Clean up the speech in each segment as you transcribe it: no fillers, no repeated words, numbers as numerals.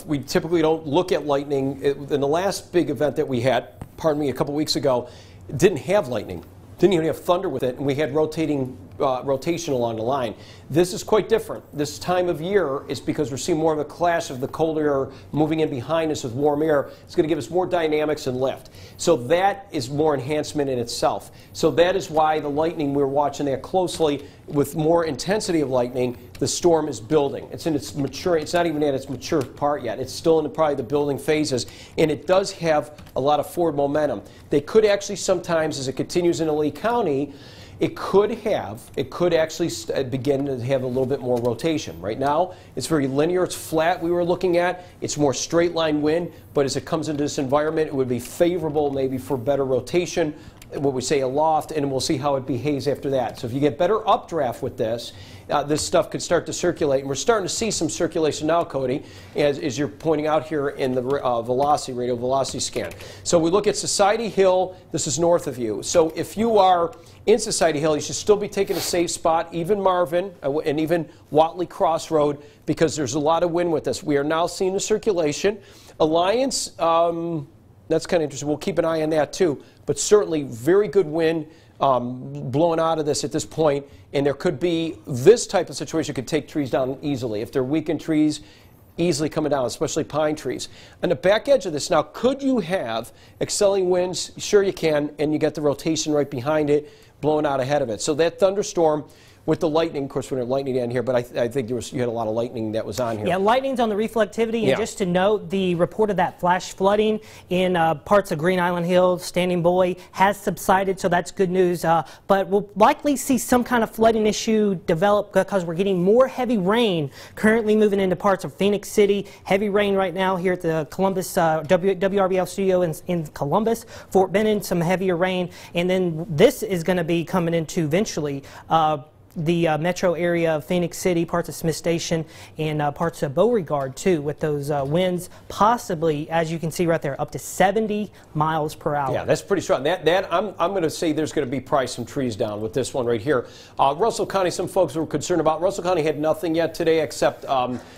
we typically don't look at lightning. In the last big event that we had, pardon me, a couple weeks ago, it didn't have lightning. Didn't even have thunder with it, and we had rotation along the line. This is quite different. This time of year is because we're seeing more of a clash of the cold air moving in behind us with warm air. It's going to give us more dynamics and lift. So that is more enhancement in itself. So that is why the lightning, we're watching that closely. With more intensity of lightning, the storm is building. It's in its mature, it's not even at its mature part yet. It's still in probably the building phases, and it does have a lot of forward momentum. They could actually sometimes, as it continues into Lee County, it could actually begin to have a little bit more rotation. Right now, it's very linear, it's flat we were looking at, it's more straight line wind, but as it comes into this environment, it would be favorable maybe for better rotation, what we say aloft, and we'll see how it behaves after that. So if you get better updraft with this, this stuff could start to circulate, and we're starting to see some circulation now, Cody, as you're pointing out here in the radial velocity scan. So we look at Society Hill. This is north of you. So if you are in Society Hill, you should still be taking a safe spot, even Marvin and even Watley Crossroad, because there's a lot of wind with this. We are now seeing the circulation. Alliance, that's kind of interesting. We'll keep an eye on that too. But certainly very good wind blowing out of this at this point, and there could be this type of situation could take trees down easily. If they're weakened trees, easily coming down, especially pine trees. On the back edge of this now, could you have excelling winds? Sure you can, and you get the rotation right behind it, blowing out ahead of it. So that thunderstorm with the lightning, of course, we're going to lightning down here, but I think you had a lot of lightning that was on here. Yeah, lightning's on the reflectivity, and just to note, the report of that flash flooding in parts of Green Island Hill, Standing Boy, has subsided, so that's good news. But we'll likely see some kind of flooding issue develop because we're getting more heavy rain currently moving into parts of Phoenix City. Heavy rain right now here at the Columbus WRBL studio in Columbus. Fort Benning, some heavier rain, and then this is going to be coming into eventually the metro area of Phoenix City, parts of Smith Station, and parts of Beauregard too, with those winds possibly, as you can see right there, up to 70 miles per hour. Yeah, that's pretty strong. I'm going to say there's going to be probably some trees down with this one right here. Russell County, some folks were concerned about. Russell County had nothing yet today except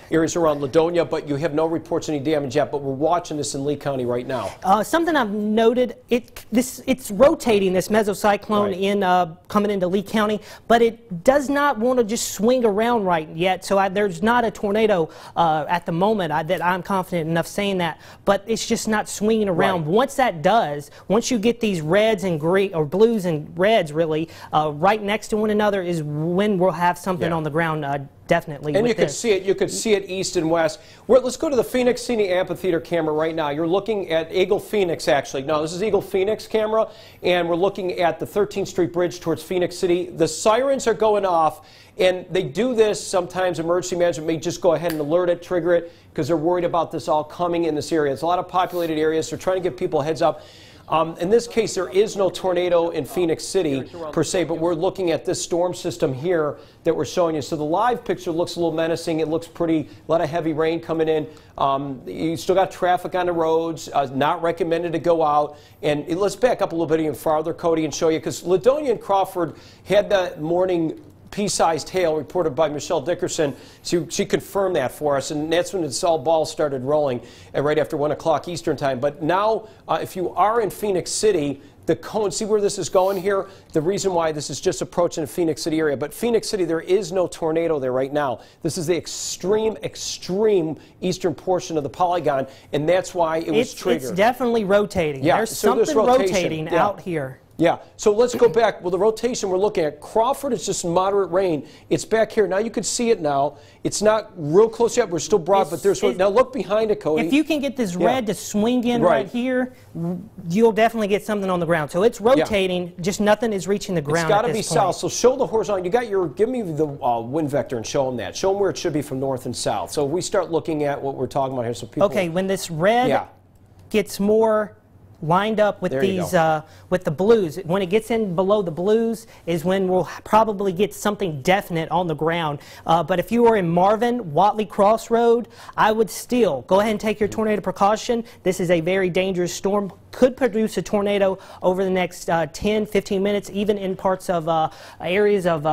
areas around Ladonia, but you have no reports of any damage yet. But we're watching this in Lee County right now. Something I've noted, it's rotating, this mesocyclone coming into Lee County, but it does not want to just swing around right yet, so there's not a tornado at the moment that I'm confident enough saying that, but it's just not swinging around. Once that does, once you get these reds and green, or blues and reds really, right next to one another is when we'll have something on the ground. Definitely. And you could see it. You could see it east and west. Let's go to the Phoenix City Amphitheater camera right now. You're looking at Eagle Phoenix, actually. No, this is Eagle Phoenix camera, and we're looking at the 13th Street Bridge towards Phoenix City. The sirens are going off, and they do this sometimes. Emergency management may just go ahead and alert it, trigger it, because they're worried about this all coming in this area. It's a lot of populated areas. They're trying to give people a heads up. In this case, there is no tornado in Phoenix City per se, but we're looking at this storm system here that we're showing you. So the live picture looks a little menacing. It looks pretty, a lot of heavy rain coming in. You still got traffic on the roads, not recommended to go out. And let's back up a little bit even farther, Cody, and show you, because Ladonia and Crawford had that morning pea-sized hail reported by Michelle Dickerson. She confirmed that for us, and that's when it's all balls started rolling right after 1 o'clock Eastern time. But now, if you are in Phoenix City, the cone, see where this is going here? The reason why this is just approaching the Phoenix City area. But Phoenix City, there is no tornado there right now. This is the extreme eastern portion of the polygon, and that's why it was triggered. It's definitely rotating. Yeah, there's something rotating out here. Yeah, so let's go back. Well, the rotation we're looking at, Crawford is just moderate rain. It's back here. Now you can see it now. It's not real close yet. We're still broad, but there's... Now look behind it, Cody. If you can get this red to swing in right here, you'll definitely get something on the ground. So it's rotating, just nothing is reaching the ground. It's got to be south. So show the horizontal. You got your... Give me the wind vector and show them that. Show them where it should be from north and south. So we start looking at what we're talking about here. So people... Okay, when this red gets more lined up with these with the blues, when it gets in below the blues is when we'll probably get something definite on the ground. But if you are in Marvin, Watley Crossroad, I would still go ahead and take your tornado precaution. This is a very dangerous storm could produce a tornado over the next 10, 15 minutes, even in parts of areas of,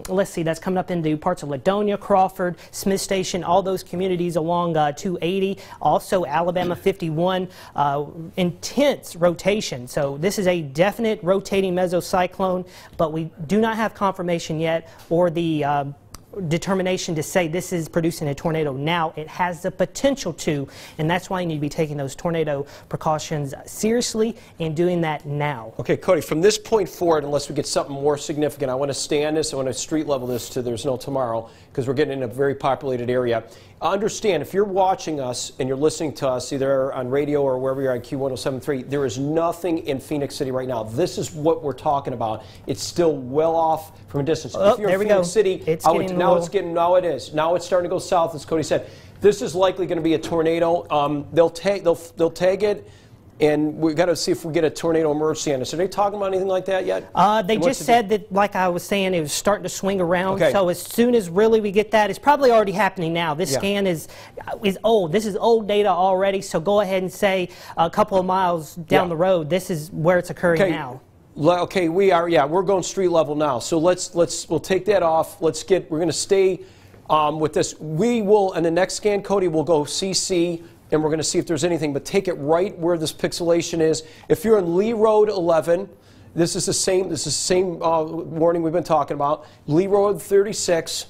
let's see, that's coming up into parts of Ladonia, Crawford, Smith Station, all those communities along 280, also Alabama 51, intense rotation. So this is a definite rotating mesocyclone, but we do not have confirmation yet or the determination to say this is producing a tornado now. It has the potential to, and that's why you need to be taking those tornado precautions seriously and doing that now. Okay, Cody, from this point forward, unless we get something more significant, I want to stay on this. I want to street level this to there's no tomorrow, because we're getting in a very populated area. Understand, if you're watching us and you're listening to us either on radio or wherever you're on Q1073, there is nothing in Phoenix City right now. This is what we're talking about. It's still well off from a distance. Oh, if you're there in we Phoenix go. City, now it is. Now it's starting to go south, as Cody said. This is likely going to be a tornado. They'll tag it. And we've got to see if we get a tornado emergency on this. Are they talking about anything like that yet? They just said that, like I was saying, it was starting to swing around. Okay. So as soon as really we get that, it's probably already happening now. This scan is old. This is old data already. So go ahead and say a couple of miles down the road, this is where it's occurring now. Okay, we're going street level now. So we'll take that off. We're going to stay with this. We will, in the next scan, Cody, we'll go CC. And we're going to see if there's anything, but take it right where this pixelation is. If you're in Lee Road 11, this is the same warning we've been talking about. Lee Road 36,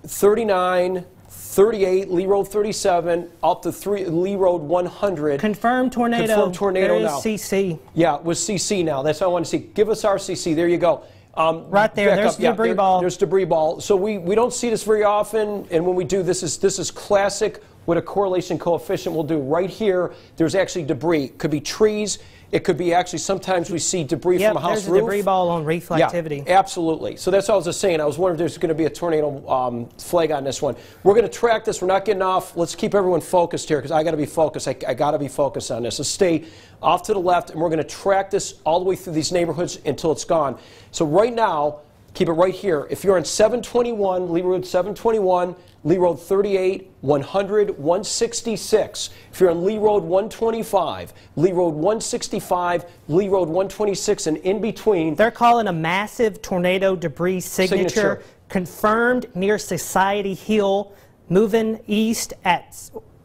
39, 38, Lee Road 37, up to Lee Road 100. Confirmed tornado. Confirmed tornado there now. is CC. Yeah, with CC now. That's what I want to see. Give us our CC. There you go. Right there. There's debris ball. There's debris ball. So we don't see this very often, and when we do, this is classic. What a correlation coefficient will do. Right here, there's actually debris. It could be trees. It could be actually, sometimes we see debris from a house there's a roof. debris ball on reflectivity. Yeah, absolutely. So that's what I was just saying. I was wondering if there's going to be a tornado flag on this one. We're going to track this. We're not getting off. Let's keep everyone focused here, because I got to be focused. I got to be focused on this. So stay off to the left, and we're going to track this all the way through these neighborhoods until it's gone. So right now, keep it right here. If you're on 721, Lee Road 721, Lee Road 38, 100, 166. If you're on Lee Road 125, Lee Road 165, Lee Road 126, and in between. They're calling a massive tornado debris signature confirmed near Society Hill, moving east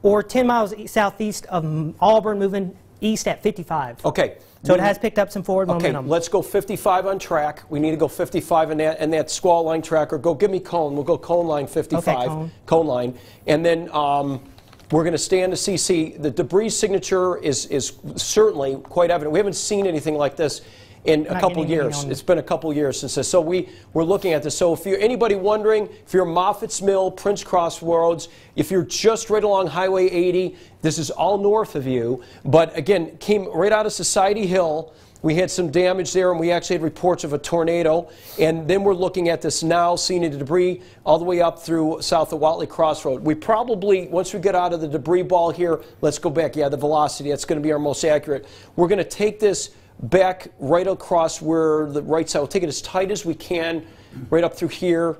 or 10 miles southeast of Auburn, moving east at 55. Okay. So it has picked up some forward momentum. Let's go 55 on track. We need to go 55 in that squall line tracker. Go give me cone. We'll go cone line 55. Okay, cone line. And then we're going to stay on the CC. The debris signature is certainly quite evident. We haven't seen anything like this in a couple years. It's been a couple years since this. So we're looking at this. So if you're anybody wondering, if you're Moffitt's Mill, Prince Crossroads, if you're just right along Highway 80, this is all north of you. But again, came right out of Society Hill. We had some damage there, and we actually had reports of a tornado. And then we're looking at this now, seeing the debris all the way up through south of Watley Crossroad. We probably, once we get out of the debris ball here, let's go back. Yeah, the velocity, that's going to be our most accurate. We're going to take this back right across where the right side. We'll take it as tight as we can, right up through here,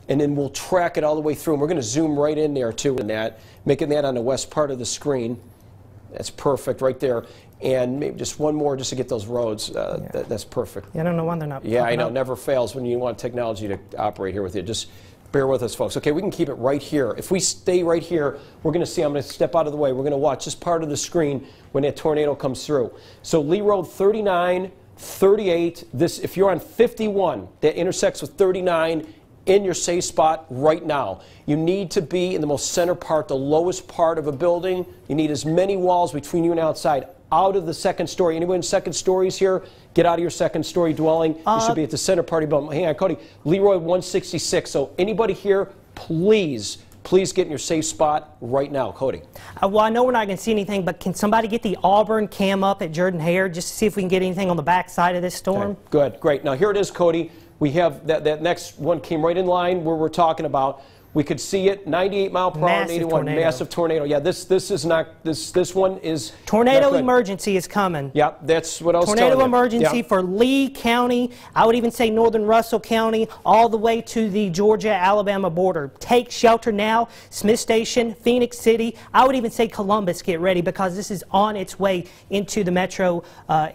and then we'll track it all the way through. And we're going to zoom right in there, too, in that, making that on the west part of the screen. That's perfect right there. And maybe just one more just to get those roads. That's perfect. Yeah, I don't know why they're not. Yeah, I know. Never fails when you want technology to operate here with you. Just bear with us, folks. Okay, we can keep it right here. If we stay right here, we're going to see, I'm going to step out of the way. We're going to watch this part of the screen when that tornado comes through. So Lee Road 39, 38, if you're on 51, that intersects with 39, in your safe spot right now. You need to be in the most center part, the lowest part of a building. You need as many walls between you and outside. Out of the second story. Anyone in second stories here? Get out of your second story dwelling. You should be at the center part of the building. Hang on, Cody. Leroy 166. So anybody here, please get in your safe spot right now. Cody. Well, I know we're not going to see anything, but can somebody get the Auburn cam up at Jordan Hare just to see if we can get anything on the back side of this storm? Okay. Good, great. Now here it is, Cody. We have that next one came right in line where we're talking about. We could see it, 98 mile per hour, 81, tornado. massive tornado. Yeah, this is not, this one is Tornado not good. emergency is coming. Yeah, that's what I was telling you. Tornado emergency Yeah. for Lee County, I would even say northern Russell County, all the way to the Georgia-Alabama border. Take shelter now. Smith Station, Phoenix City, I would even say Columbus, get ready, because this is on its way into the metro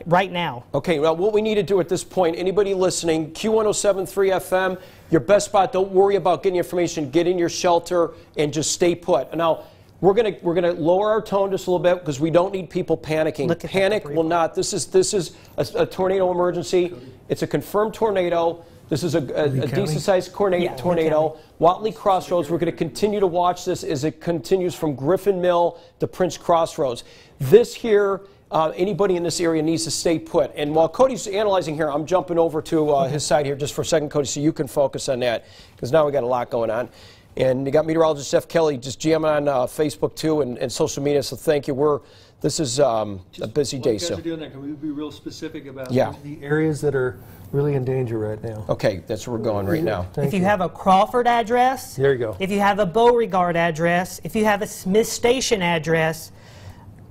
right now. Okay, well, what we need to do at this point, anybody listening, Q1073 FM, your best spot. Don't worry about getting information. Get in your shelter and just stay put. Now, we're gonna lower our tone just a little bit because we don't need people panicking. Panic will not. This is a tornado emergency. It's a confirmed tornado. This is a decent-sized tornado. Whatley Crossroads. We're going to continue to watch this as it continues from Griffin Mill to Prince Crossroads. This here. Anybody in this area needs to stay put. And while Cody's analyzing here, I'm jumping over to his side here just for a second, Cody, so you can focus on that, because now we got a lot going on. And you got meteorologist Jeff Kelly just jamming on Facebook too and social media. So thank you. This is a busy day. You guys are doing that. Can we be real specific about the areas that are really in danger right now? Okay, that's where we're going right now. If you have a Crawford address, there you go. If you have a Beauregard address, if you have a Smith Station address,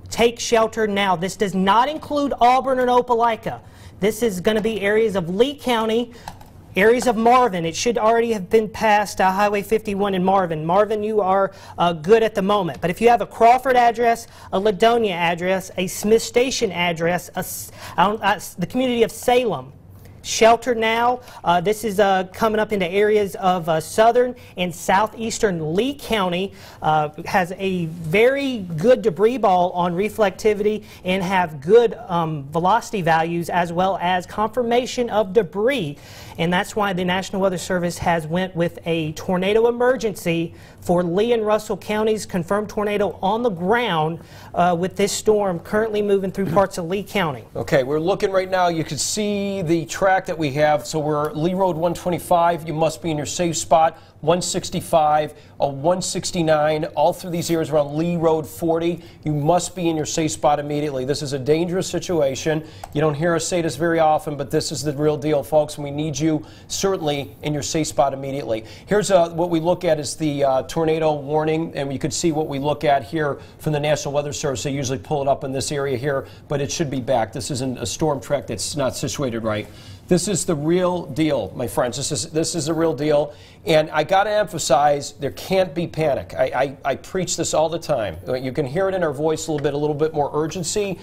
take shelter now. This does not include Auburn and Opelika. This is going to be areas of Lee County, areas of Marvin. It should already have been past Highway 51 in Marvin. Marvin, you are good at the moment. But if you have a Crawford address, a Ladonia address, a Smith Station address, the community of Salem, shelter now. This is coming up into areas of southern and southeastern Lee County. Has a very good debris ball on reflectivity and have good velocity values, as well as confirmation of debris. And that's why the National Weather Service has went with a tornado emergency for Lee and Russell counties. Confirmed tornado on the ground with this storm currently moving through parts of Lee County. Okay, we're looking right now. You can see the track that we have. So we're Lee Road 125. You must be in your safe spot. 165, 169, all through these areas around Lee Road 40. You must be in your safe spot immediately. This is a dangerous situation. You don't hear us say this very often, but this is the real deal, folks, and we need you certainly in your safe spot immediately. Here's what we look at is the tornado warning, and you can see what we look at here from the National Weather Service. They usually pull it up in this area here, but it should be back. This isn't a storm track that's not situated right. This is the real deal, my friends. This is the real deal. And I got to emphasize, there can't be panic. I preach this all the time. You can hear it in our voice a little bit more urgency.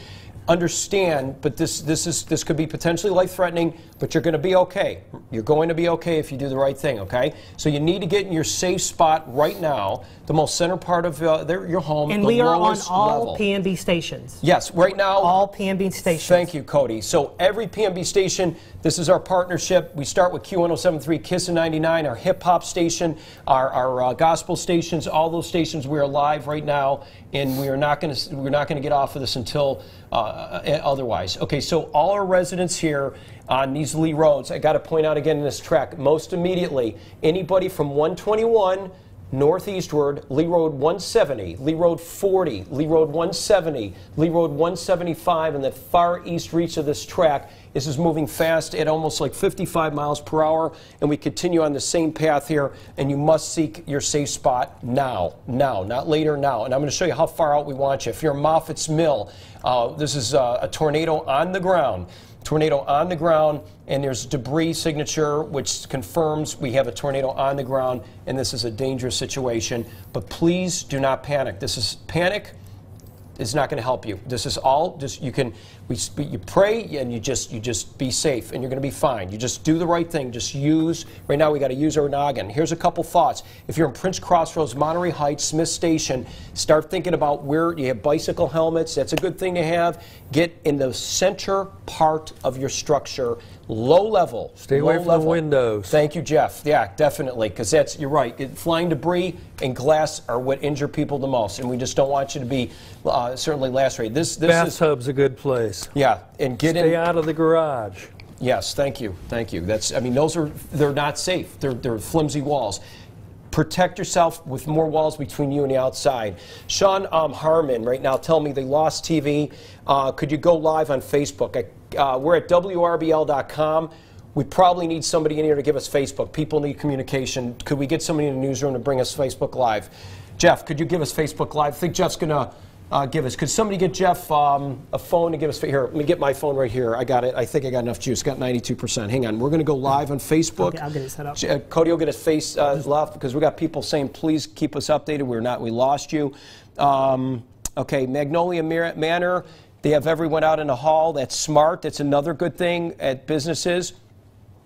Understand, but this could be potentially life-threatening, but you're going to be okay. You're going to be okay if you do the right thing, okay? So you need to get in your safe spot right now, the most center part of your home. And we are on all PMB stations. Yes, right now. All PMB stations. Thank you, Cody. So every PMB station, this is our partnership. We start with Q1073, Kiss 99, our hip-hop station, our gospel stations, all those stations. We are live right now, and we're not going to get off of this until otherwise. Okay, so all our residents here on these Lee roads, I got to point out again in this track, most immediately, anybody from 121 northeastward, Lee Road 170, Lee Road 40, Lee Road 170, Lee Road 175, and that far east reach of this track. This is moving fast at almost like 55 miles per hour, and we continue on the same path here, and you must seek your safe spot now, not later, now. And I'm going to show you how far out we want you. If you're in Moffitt's Mill, this is a tornado on the ground. Tornado on the ground, and there's debris signature which confirms we have a tornado on the ground, and this is a dangerous situation. But please do not panic. Panic is not going to help you. This is all just you pray and you just be safe, and you're going to be fine. You just do the right thing. Right now we got to use our noggin. Here's a couple thoughts. If you're in Prince Crossroads, Monterey Heights, Smith Station, start thinking about where you have bicycle helmets. That's a good thing to have. Get in the center part of your structure, low level. Stay away from the windows. Thank you, Jeff. Yeah, definitely, because you're right. Flying debris and glass are what injure people the most, and we just don't want you to be certainly lacerated. Bathtub's a good place. Yeah, and stay out of the garage. Yes, thank you. They're not safe. They're flimsy walls. Protect yourself with more walls between you and the outside. Sean Harmon right now telling me they lost TV. Could you go live on Facebook? We're at WRBL.com. We probably need somebody in here to give us Facebook. People need communication. Could we get somebody in the newsroom to bring us Facebook Live? Jeff, could you give us Facebook Live? I think Jeff's going to give us. Could somebody get Jeff a phone to give us? Here, let me get my phone right here. I got it. I think I got enough juice. Got 92%. Hang on. We're going to go live on Facebook. Okay, I'll get it set up. Cody will get his face left because we got people saying, please keep us updated. We're not. We lost you. Okay, Magnolia Manor. They have everyone out in the hall. That's smart. That's another good thing at businesses.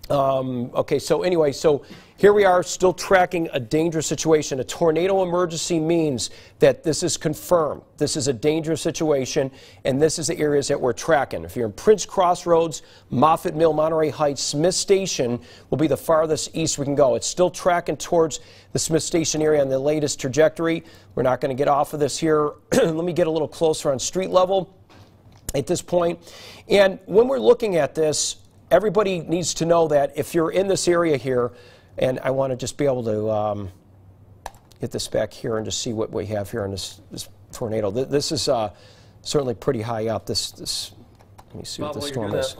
Okay, so anyway, so here we are still tracking a dangerous situation. A tornado emergency means that this is confirmed. This is a dangerous situation, and this is the areas that we're tracking. If you're in Prince Crossroads, Moffett Mill, Monterey Heights, Smith Station will be the farthest east we can go. It's still tracking towards the Smith Station area on the latest trajectory. We're not going to get off of this here. Let me get a little closer on street level at this point. And when we're looking at this, everybody needs to know that if you're in this area here, and I want to just be able to get this back here and just see what we have here in this tornado. This is certainly pretty high up. Let me see what the storm is.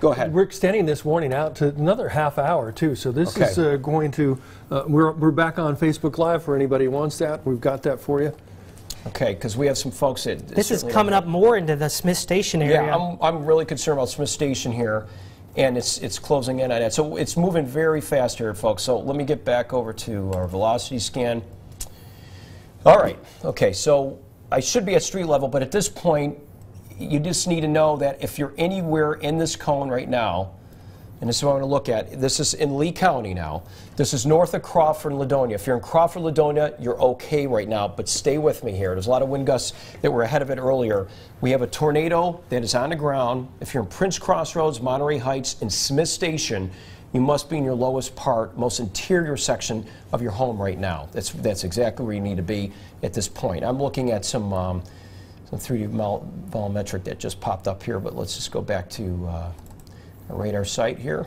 Go ahead. We're extending this warning out to another half hour too. So this is going to. We're back on Facebook Live for anybody who wants that. We've got that for you. Okay, because we have some folks that... This is coming up more into the Smith Station area. Yeah, I'm really concerned about Smith Station here, and it's closing in on that. So it's moving very fast here, folks. So let me get back over to our velocity scan. All right, okay, so I should be at street level, but at this point, you just need to know that if you're anywhere in this cone right now, and this is what I'm going to look at. This is in Lee County now. This is north of Crawford and Ladonia. If you're in Crawford, Ladonia, you're okay right now, but stay with me here. There's a lot of wind gusts that were ahead of it earlier. We have a tornado that is on the ground. If you're in Prince Crossroads, Monterey Heights, and Smith Station, you must be in your lowest part, most interior section of your home right now. That's exactly where you need to be at this point. I'm looking at some 3D volumetric that just popped up here, but let's just go back to our radar site here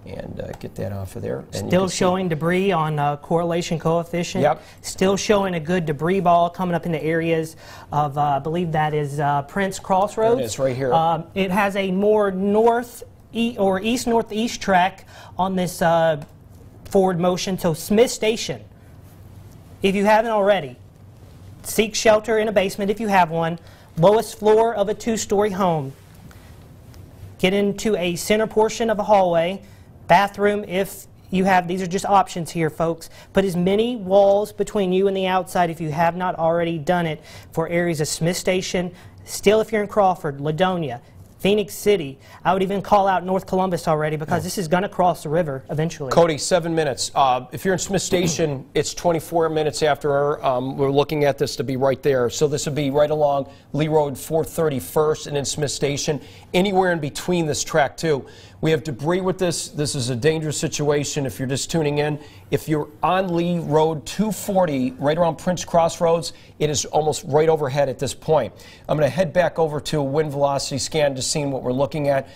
and get that off of there. And still showing debris on correlation coefficient. Yep. Still showing a good debris ball coming up in the areas of, I believe that is Prince Crossroads. There it is right here. It has a more east-northeast track on this forward motion. So Smith Station, if you haven't already, seek shelter in a basement if you have one. Lowest floor of a two-story home. Get into a center portion of a hallway, bathroom if you have, these are just options here, folks. Put as many walls between you and the outside if you have not already done it for areas of Smith Station. Still, if you're in Crawford, Ladonia, Phoenix City. I would even call out North Columbus already because this is going to cross the river eventually. Cody, 7 minutes. If you're in Smith Station, it's 24 minutes after we're looking at this to be right there. So this would be right along Lee Road 431st and in Smith Station. Anywhere in between this track, too. We have debris with this. This is a dangerous situation if you're just tuning in. If you're on Lee Road 240, right around Prince Crossroads, it is almost right overhead at this point. I'm going to head back over to a wind velocity scan, just seeing what we're looking at.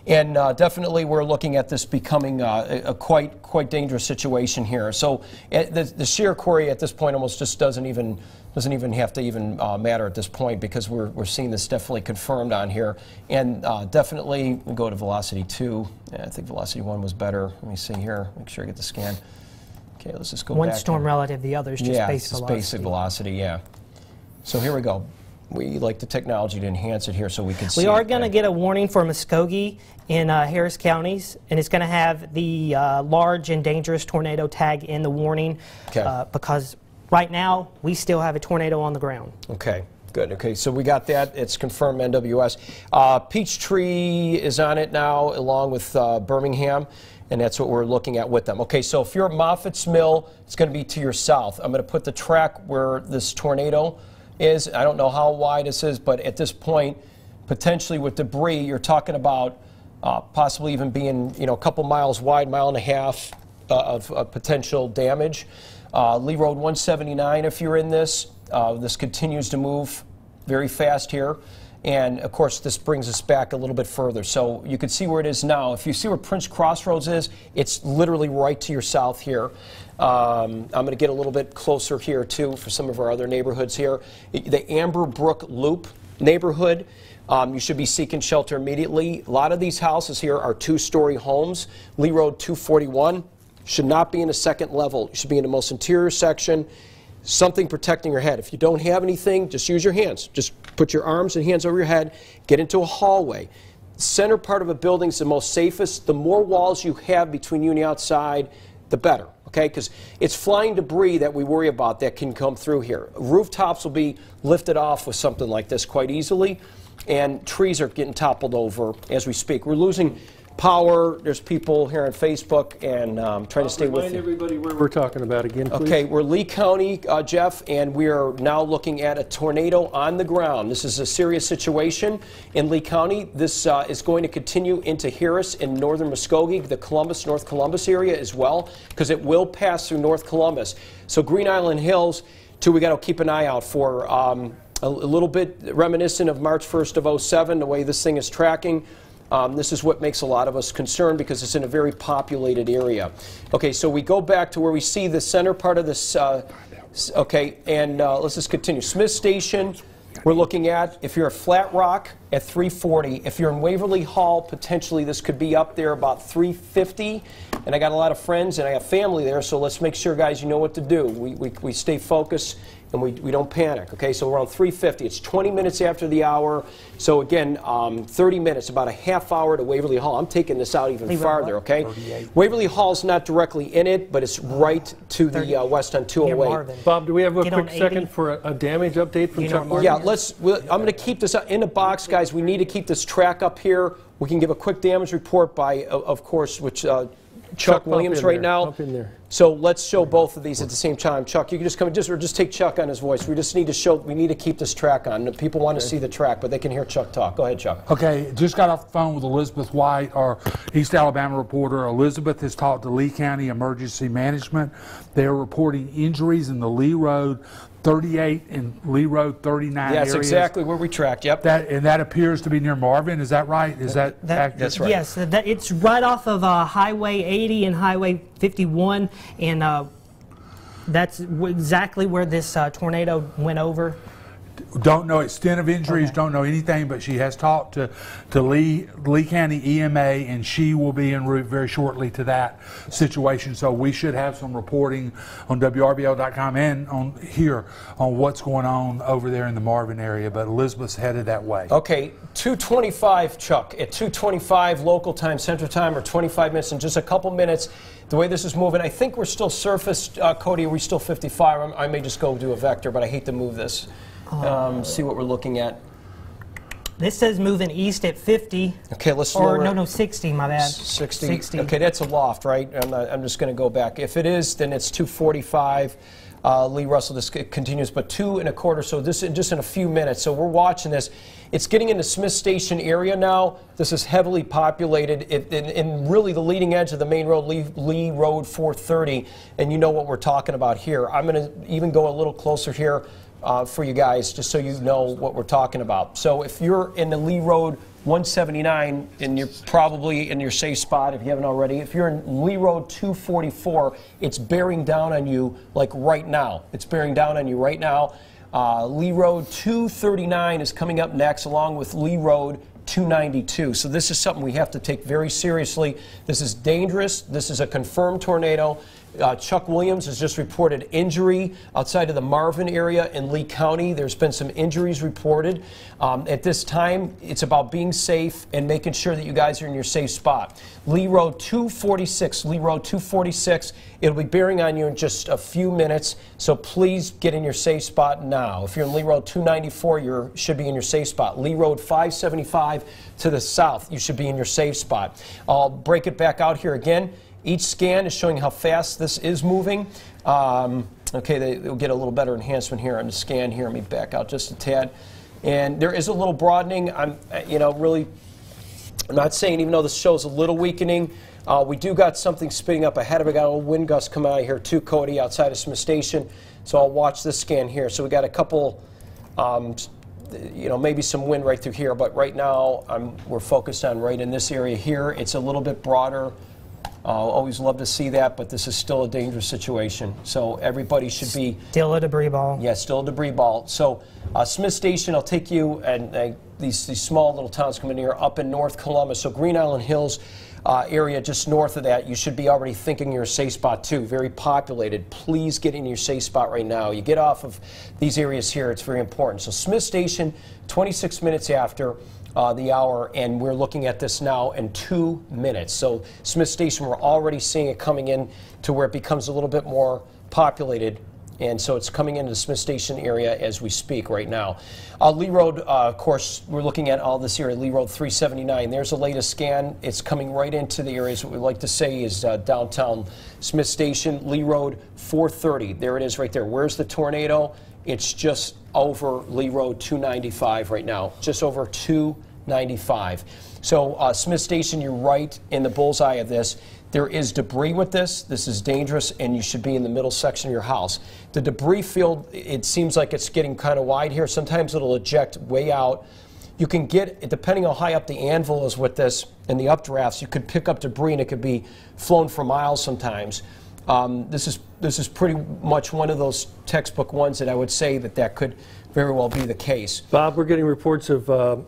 And definitely we're looking at this becoming a quite dangerous situation here. So the shear query at this point almost just doesn't even have to even matter at this point because we're seeing this definitely confirmed on here. And definitely we go to velocity 2. Yeah, I think velocity 1 was better. Let me see here. Make sure I get the scan. Okay, let's just go back. One storm relative, the other is just base velocity. Yeah, basic velocity, yeah. So here we go. We like the technology to enhance it here so we can see. We are going to get a warning for Muskogee in Harris counties, and it's going to have the large and dangerous tornado tag in the warning because right now we still have a tornado on the ground. Okay. Good. Okay, so we got that. It's confirmed NWS. Peachtree is on it now, along with Birmingham, and that's what we're looking at with them. Okay, so if you're at Moffitt's Mill, it's going to be to your south. I'm going to put the track where this tornado is. I don't know how wide this is, but at this point, potentially with debris, you're talking about possibly even being, a couple miles wide, mile and a half of potential damage. Lee Road 179, if you're in this, this continues to move very fast here. And, of course, this brings us back a little bit further. So you can see where it is now. If you see where Prince Crossroads is, it's literally right to your south here. I'm going to get a little bit closer here, too, for some of our other neighborhoods here. The Amber Brook Loop neighborhood, you should be seeking shelter immediately. A lot of these houses here are 2-story homes. Lee Road 241 should not be in the second level. You should be in the most interior section. Something protecting your head. If you don't have anything, just use your hands. Just put your arms and hands over your head. Get into a hallway. Center part of a building is the most safest. The more walls you have between you and the outside, the better. Okay, because it's flying debris that we worry about that can come through here. Rooftops will be lifted off with something like this quite easily, and trees are getting toppled over as we speak. We're losing power. There's people here on Facebook, and trying to stay with you. Remind everybody where we're talking about again, please. Okay, we're Lee County, Jeff, and we are now looking at a tornado on the ground. This is a serious situation in Lee County. This is going to continue into Harris in northern Muskogee, the Columbus, North Columbus area as well, because it will pass through North Columbus. So Green Island Hills, too, we got to keep an eye out for. A little bit reminiscent of March 1st of 07, the way this thing is tracking. This is what makes a lot of us concerned because it's in a very populated area. Okay, so we go back to where we see the center part of this. Okay, and let's just continue. Smith Station, we're looking at, if you're at Flat Rock, at 340. If you're in Waverly Hall, potentially this could be up there about 350. And I got a lot of friends and I have family there, so let's make sure, guys, you know what to do. We stay focused and we don't panic. Okay, so we're on 350. It's 20 minutes after the hour. So again, 30 minutes, about a half hour to Waverly Hall. I'm taking this out even farther, okay? 38. Waverly Hall's not directly in it, but it's right to the west on 208. Bob, do we have a quick second for a damage update from Chuck? Yeah, I'm going to keep this in the box, guys. We need to keep this track up here. We can give a quick damage report by, of course, which Chuck Williams right now. So let's show both of these at the same time. Chuck, you can just come or just take Chuck on his voice. We just need to show. We need to keep this track on. People want to see the track, but they can hear Chuck talk. Go ahead, Chuck. Okay, just got off the phone with Elizabeth White, our East Alabama reporter. Elizabeth has talked to Lee County Emergency Management. They are reporting injuries in the Lee Road 38 and Lee Road 39 That's areas. exactly where we tracked. Yep. And that appears to be near Marvin. Is that right? Is that accurate? That's right. Yes, it's right off of Highway 80 and Highway 51, and that's exactly where this tornado went over. Don't know extent of injuries, don't know anything, but she has talked to Lee County EMA, and she will be en route very shortly to that situation. So we should have some reporting on WRBL.com and on here on what's going on over there in the Marvin area, but Elizabeth's headed that way. Okay, 2:25, Chuck. At 2:25 local time, Central Time, or 25 minutes, in just a couple minutes, the way this is moving, I think we're still surfaced. Cody, are we still 55? I may just go do a vector, but I hate to move this. See what we're looking at. This says moving east at 50. Okay, let's lower. Or no, 60. My bad. 60. Okay, that's a loft, right? I'm just going to go back. If it is, then it's 245. Lee Russell just continues, but 2 1/4. So this just in a few minutes. So we're watching this. It's getting into Smith Station area now. This is heavily populated, in really the leading edge of the main road, Lee Road 430, and you know what we're talking about here. I'm going to even go a little closer here. For you guys, just so you know what we're talking about. So if you're in the Lee Road 179, and you're probably in your safe spot if you haven't already, if you're in Lee Road 244, it's bearing down on you like right now. It's bearing down on you right now. Lee Road 239 is coming up next, along with Lee Road 292. So this is something we have to take very seriously. This is dangerous. This is a confirmed tornado. Chuck Williams has just reported injury outside of the Marvin area in Lee County. There's been some injuries reported. At this time, it's about being safe and making sure that you guys are in your safe spot. Lee Road 246, Lee Road 246, it'll be bearing on you in just a few minutes, so please get in your safe spot now. If you're in Lee Road 294, you should be in your safe spot. Lee Road 575 to the south, you should be in your safe spot. I'll break it back out here again. Each scan is showing how fast this is moving. Okay, they'll get a little better enhancement here on the scan here. Let me back out just a tad. And there is a little broadening. I'm not saying, even though this shows a little weakening, we do got something spinning up ahead of it. We got a little wind gust coming out of here too, Cody, outside of Smith Station. So I'll watch this scan here. So we got a couple, maybe some wind right through here, but right now we're focused on right in this area here. It's a little bit broader. Always love to see that, but this is still a dangerous situation. So everybody should be... Still a debris ball. Yeah, still a debris ball. So Smith Station, I'll take you, and these small little towns coming here up in North Columbus. So Green Island Hills area just north of that, you should be already thinking you're a safe spot too. Very populated. Please get in your safe spot right now. You get off of these areas here, it's very important. So Smith Station, 26 minutes after the hour, and we're looking at this now in 2 minutes. So Smith Station, we're already seeing it coming in to where it becomes a little bit more populated, and so it's coming into the Smith Station area as we speak right now. Lee Road, of course, we're looking at all this area, Lee Road 379. There's the latest scan. It's coming right into the areas. What we like to say is downtown Smith Station, Lee Road 430. There it is right there. Where's the tornado? It's just over Lee Road 295 right now, just over 295. So Smith Station, you're right in the bullseye of this. There is debris with this. This is dangerous, and you should be in the middle section of your house. The debris field, it seems like it's getting kind of wide here. Sometimes it'll eject way out. You can get, depending on how high up the anvil is with this and the updrafts, you could pick up debris, and it could be flown for miles sometimes. This is pretty much one of those textbook ones that I would say that could very well be the case. Bob, we're getting reports of,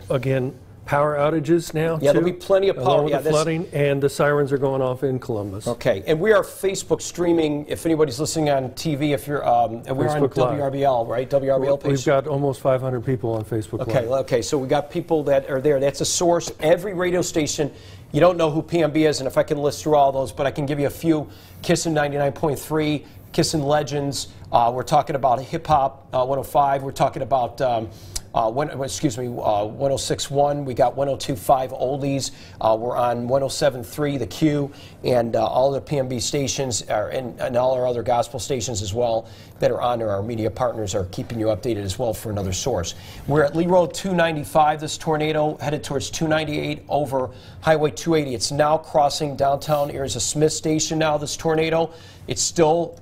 again, power outages now, yeah, too, there'll be plenty of power. along with the flooding, and the sirens are going off in Columbus. Okay, and we are Facebook streaming. If anybody's listening on TV, if you're, and we're on WRBL, right? WRBL page. We've got almost 500 people on Facebook Live. Okay, so we got people that are there. That's a source. Every radio station. You don't know who PMB is, and if I can list through all those, but I can give you a few. Kissin 99.3, Kissin Legends. We're talking about Hip Hop 105. We're talking about 106.1. We got 102.5 Oldies. We're on 107.3 The Q, and all the PMB stations and all our other gospel stations as well that are on there. Our media partners are keeping you updated as well for another source. We're at Lee Road 295. This tornado headed towards 298 over Highway 280. It's now crossing downtown areas of Smith Station now, this tornado. It's still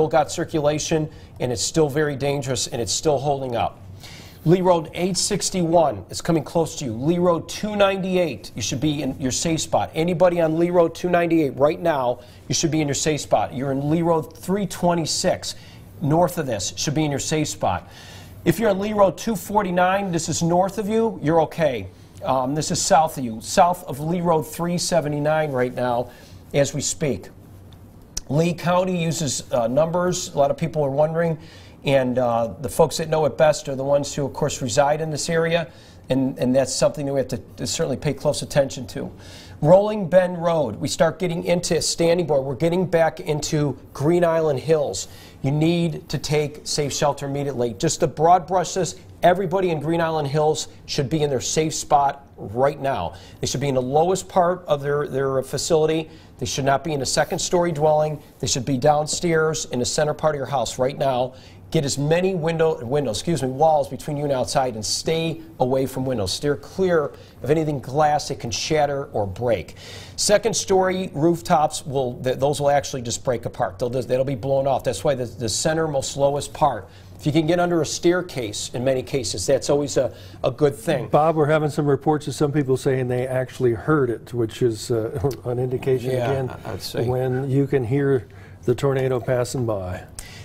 got circulation, and it's still very dangerous, and it's still holding up. Lee Road 861 is coming close to you. Lee Road 298, you should be in your safe spot. Anybody on Lee Road 298 right now, you should be in your safe spot. You're in Lee Road 326, north of this, should be in your safe spot. If you're on Lee Road 249, this is north of you, you're okay. This is south of you, south of Lee Road 379 right now as we speak. Lee County uses numbers. A lot of people are wondering. And the folks that know it best are the ones who, of course, reside in this area, and that's something that we have to certainly pay close attention to. Rolling Bend Road, we start getting into Standing Boy. We're getting back into Green Island Hills. You need to take safe shelter immediately. Just to broad brush this, everybody in Green Island Hills should be in their safe spot right now. They should be in the lowest part of their facility. They should not be in a second-story dwelling. They should be downstairs in the center part of your house right now. Get as many walls between you and outside, and stay away from windows. Steer clear of anything glass that can shatter or break. Second story rooftops, those will actually just break apart. They'll be blown off. That's why the center, most lowest part. If you can get under a staircase, in many cases, that's always a good thing. Bob, we're having some reports of some people saying they actually heard it, which is an indication, again, I'd say, when you can hear the tornado passing by.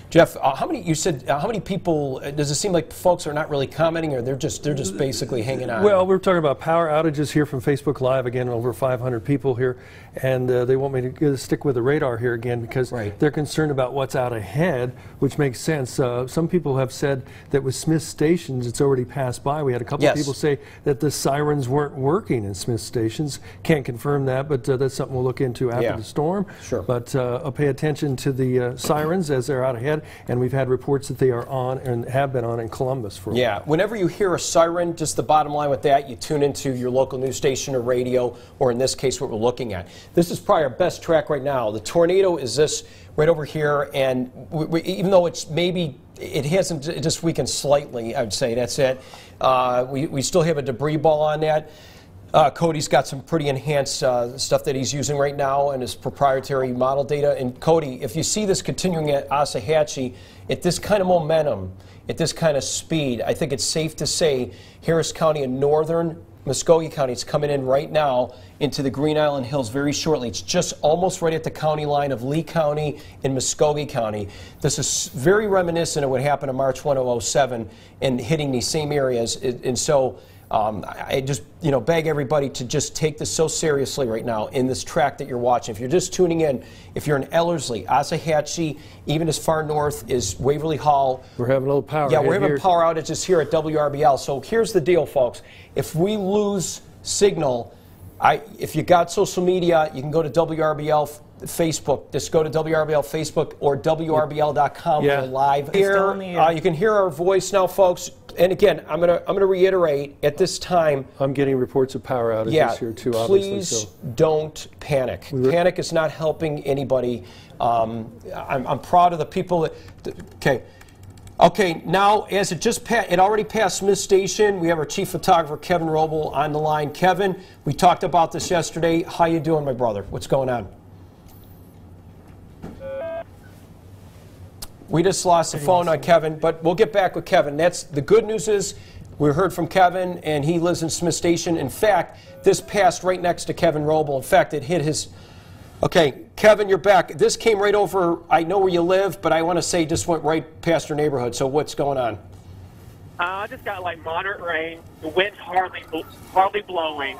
Jeff, how many people, does it seem like folks are not really commenting, or they're just basically hanging on? Well, we're talking about power outages here from Facebook Live, again, over 500 people here, and they want me to stick with the radar here again because they're concerned about what's out ahead, which makes sense. Some people have said that with Smith Stations, it's already passed by. We had a couple of people say that the sirens weren't working in Smith Stations. Can't confirm that, but that's something we'll look into after the storm. Sure. But pay attention to the sirens as they're out ahead. And we've had reports that they are on and have been on in Columbus for a while. Whenever you hear a siren, just the bottom line with that, you tune into your local news station or radio, or in this case what we're looking at. This is probably our best track right now. The tornado is this right over here, and even though it's it hasn't just weakened slightly, I would say, that's it. We still have a debris ball on that. Cody's got some pretty enhanced stuff that he's using right now in his proprietary model data. And Cody, if you see this continuing at Osahatchee, at this kind of momentum, at this kind of speed, I think it's safe to say Harris County and northern Muskogee County. It's coming in right now into the Green Island Hills very shortly. It's just almost right at the county line of Lee County and Muskogee County. This is very reminiscent of what happened on March 1 of 07 and hitting these same areas. And so I just, beg everybody to just take this so seriously right now in this track that you're watching. If you're just tuning in, if you're in Ellerslie, Osahatchee, even as far north as Waverly Hall. We're having a little power. Yeah, we're having power outages here at WRBL. So here's the deal, folks. If we lose signal, if you got social media, you can go to WRBL Facebook. Just go to WRBL Facebook or WRBL.com. Yeah. We're live here. You can hear our voice now, folks. And again, I'm gonna reiterate at this time. I'm getting reports of power outages here too. Please obviously, don't panic. Panic is not helping anybody. I'm proud of the people that. Okay, now as it already passed Smith Station, we have our chief photographer Kevin Roble on the line. Kevin, we talked about this yesterday. How you doing, my brother? What's going on? We just lost the phone on Kevin, but we'll get back with Kevin. That's the good news is we heard from Kevin, and he lives in Smith Station. In fact, this passed right next to Kevin Roble. In fact, it hit his. Okay, Kevin, you're back. This came right over. I know where you live, but I want to say just went right past your neighborhood. So what's going on? I just got like moderate rain. The wind's hardly blowing.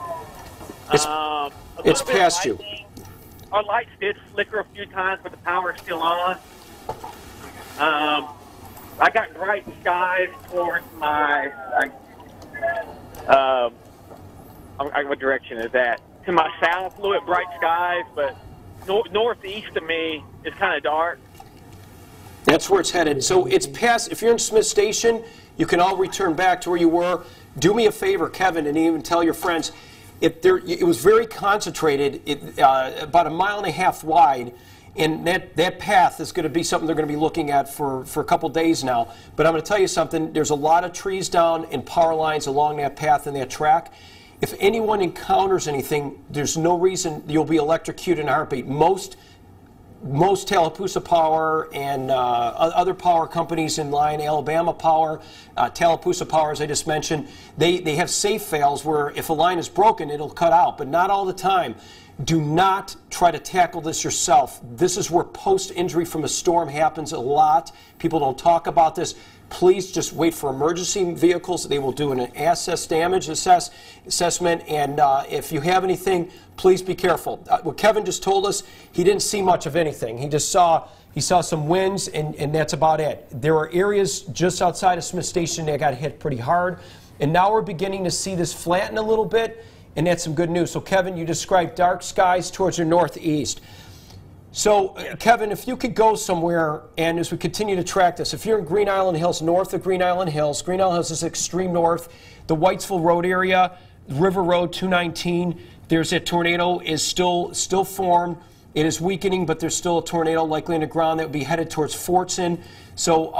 It's past you. Our lights did flicker a few times, but the power's still on. I got bright skies towards my. What direction is that? To my south, a little bit bright skies, but northeast of me is kind of dark. That's where it's headed. So it's past. If you're in Smith Station, you can all return back to where you were. Do me a favor, Kevin, and even tell your friends. It was very concentrated, about 1.5 miles wide. And that path is going to be something they're going to be looking at for a couple days now. But I'm going to tell you something. There's a lot of trees down and power lines along that path and that track. If anyone encounters anything, there's no reason you'll be electrocuted in a heartbeat. Most Tallapoosa Power and other power companies in line, Alabama Power, Tallapoosa Power, as I just mentioned, they have safe fails where if a line is broken, it'll cut out, but not all the time. Do not try to tackle this yourself. This is where post-injury from a storm happens a lot. People don't talk about this. Please just wait for emergency vehicles. They will do an assess damage assessment, and if you have anything, please be careful. What Kevin just told us, he didn't see much of anything. He saw some winds, and that's about it. There are areas just outside of Smith Station that got hit pretty hard, and now we're beginning to see this flatten a little bit. And that's some good news. So, Kevin, you described dark skies towards your northeast. So, Kevin, if you could go somewhere, and as we continue to track this, if you're in Green Island Hills, north of Green Island Hills is extreme north, the Whitesville Road area, River Road 219, there's a tornado is still formed. It is weakening, but there's still a tornado likely in the ground that would be headed towards Fortson. So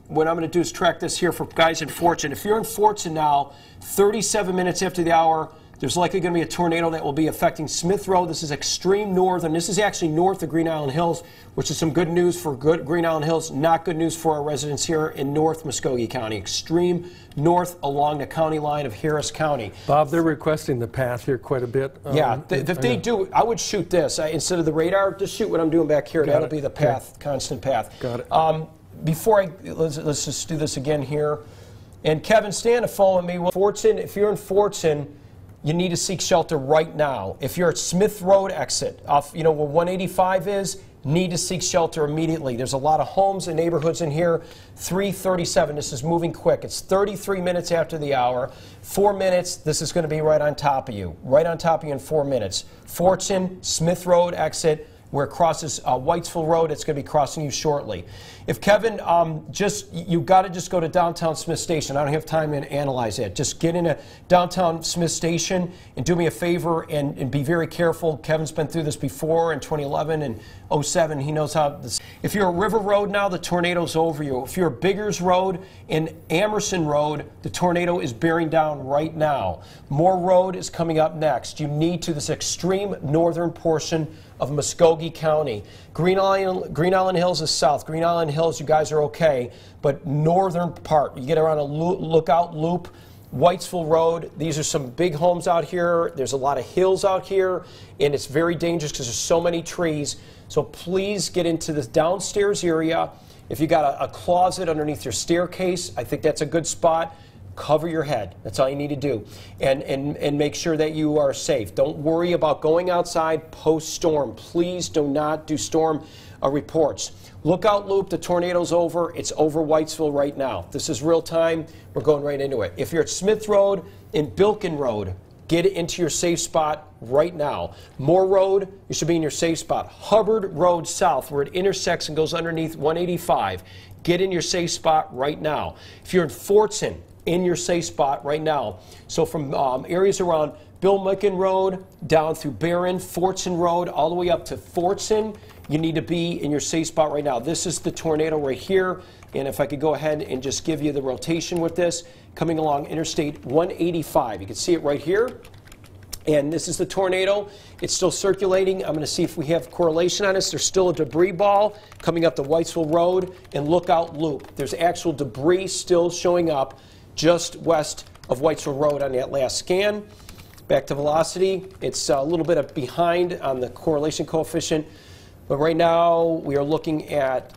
what I'm going to do is track this here for guys in Fortson. If you're in Fortson now, 37 minutes after the hour, there's likely going to be a tornado that will be affecting Smith Road. This is extreme north, and this is actually north of Green Island Hills, which is some good news for Green Island Hills, not good news for our residents here in North Muskogee County. Extreme north along the county line of Harris County. Bob, they're requesting the path here quite a bit. Yeah, if they do, I would shoot this. Instead of the radar, just shoot what I'm doing back here. That'll be the path, constant path. Got it. Before let's just do this again here. And Kevin, stay on the phone with me. Fortson, if you're in Fortson, you need to seek shelter right now. If you're at Smith Road exit, off where 185 is, need to seek shelter immediately. There's a lot of homes and neighborhoods in here. 3:37. This is moving quick. It's 33 minutes after the hour. 4 minutes. This is going to be right on top of you. Right on top of you in 4 minutes. Fortson, Smith Road exit. Where it crosses Whitesville Road, it's going to be crossing you shortly. If Kevin, you've got to just go to downtown Smith Station. I don't have time to analyze that. Just get into downtown Smith Station and do me a favor and be very careful. Kevin's been through this before in 2011 and 07. He knows how this. If you're at River Road now, the tornado's over you. If you're at Biggers Road and Amerson Road, the tornado is bearing down right now. Moore Road is coming up next. You need to this extreme northern portion of Muskogee County. Green Island Hills is south. Green Island Hills, you guys are okay, but northern part, you get around a lookout loop, Whitesville Road. These are some big homes out here. There's a lot of hills out here, and it's very dangerous because there's so many trees. So please get into this downstairs area. If you got a closet underneath your staircase, I think that's a good spot. Cover your head. That's all you need to do. And make sure that you are safe. Don't worry about going outside post-storm. Please do not do storm reports. Lookout Loop, the tornado's over. It's over Whitesville right now. This is real time. We're going right into it. If you're at Smith Road and Bilkin Road, get into your safe spot right now. Moore Road, you should be in your safe spot. Hubbard Road South, where it intersects and goes underneath 185, get in your safe spot right now. If you're in Fortson, in your safe spot right now. So from areas around Bill Micken Road down through Barron, Fortson Road, all the way up to Fortson, you need to be in your safe spot right now. This is the tornado right here. And if I could go ahead and just give you the rotation with this, coming along Interstate 185. You can see it right here. And this is the tornado. It's still circulating. I'm going to see if we have correlation on this. There's still a debris ball coming up the Whitesville Road and Lookout Loop. There's actual debris still showing up just west of Whitesville Road on that last scan. Back to velocity. It's a little bit behind on the correlation coefficient. But right now, we are looking at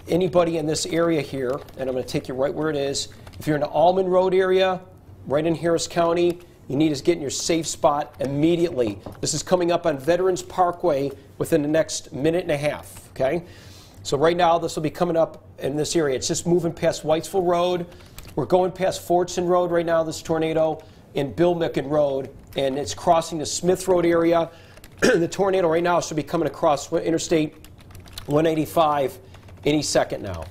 anybody in this area here, and I'm going to take you right where it is. If you're in the Almond Road area, right in Harris County, you need to get in your safe spot immediately. This is coming up on Veterans Parkway within the next minute and a half, okay? So right now, this will be coming up in this area. It's just moving past Whitesville Road. We're going past Fortson Road right now, this tornado, in Bill Micken Road, and it's crossing the Smith Road area. The tornado right now should be coming across Interstate 185 any second now,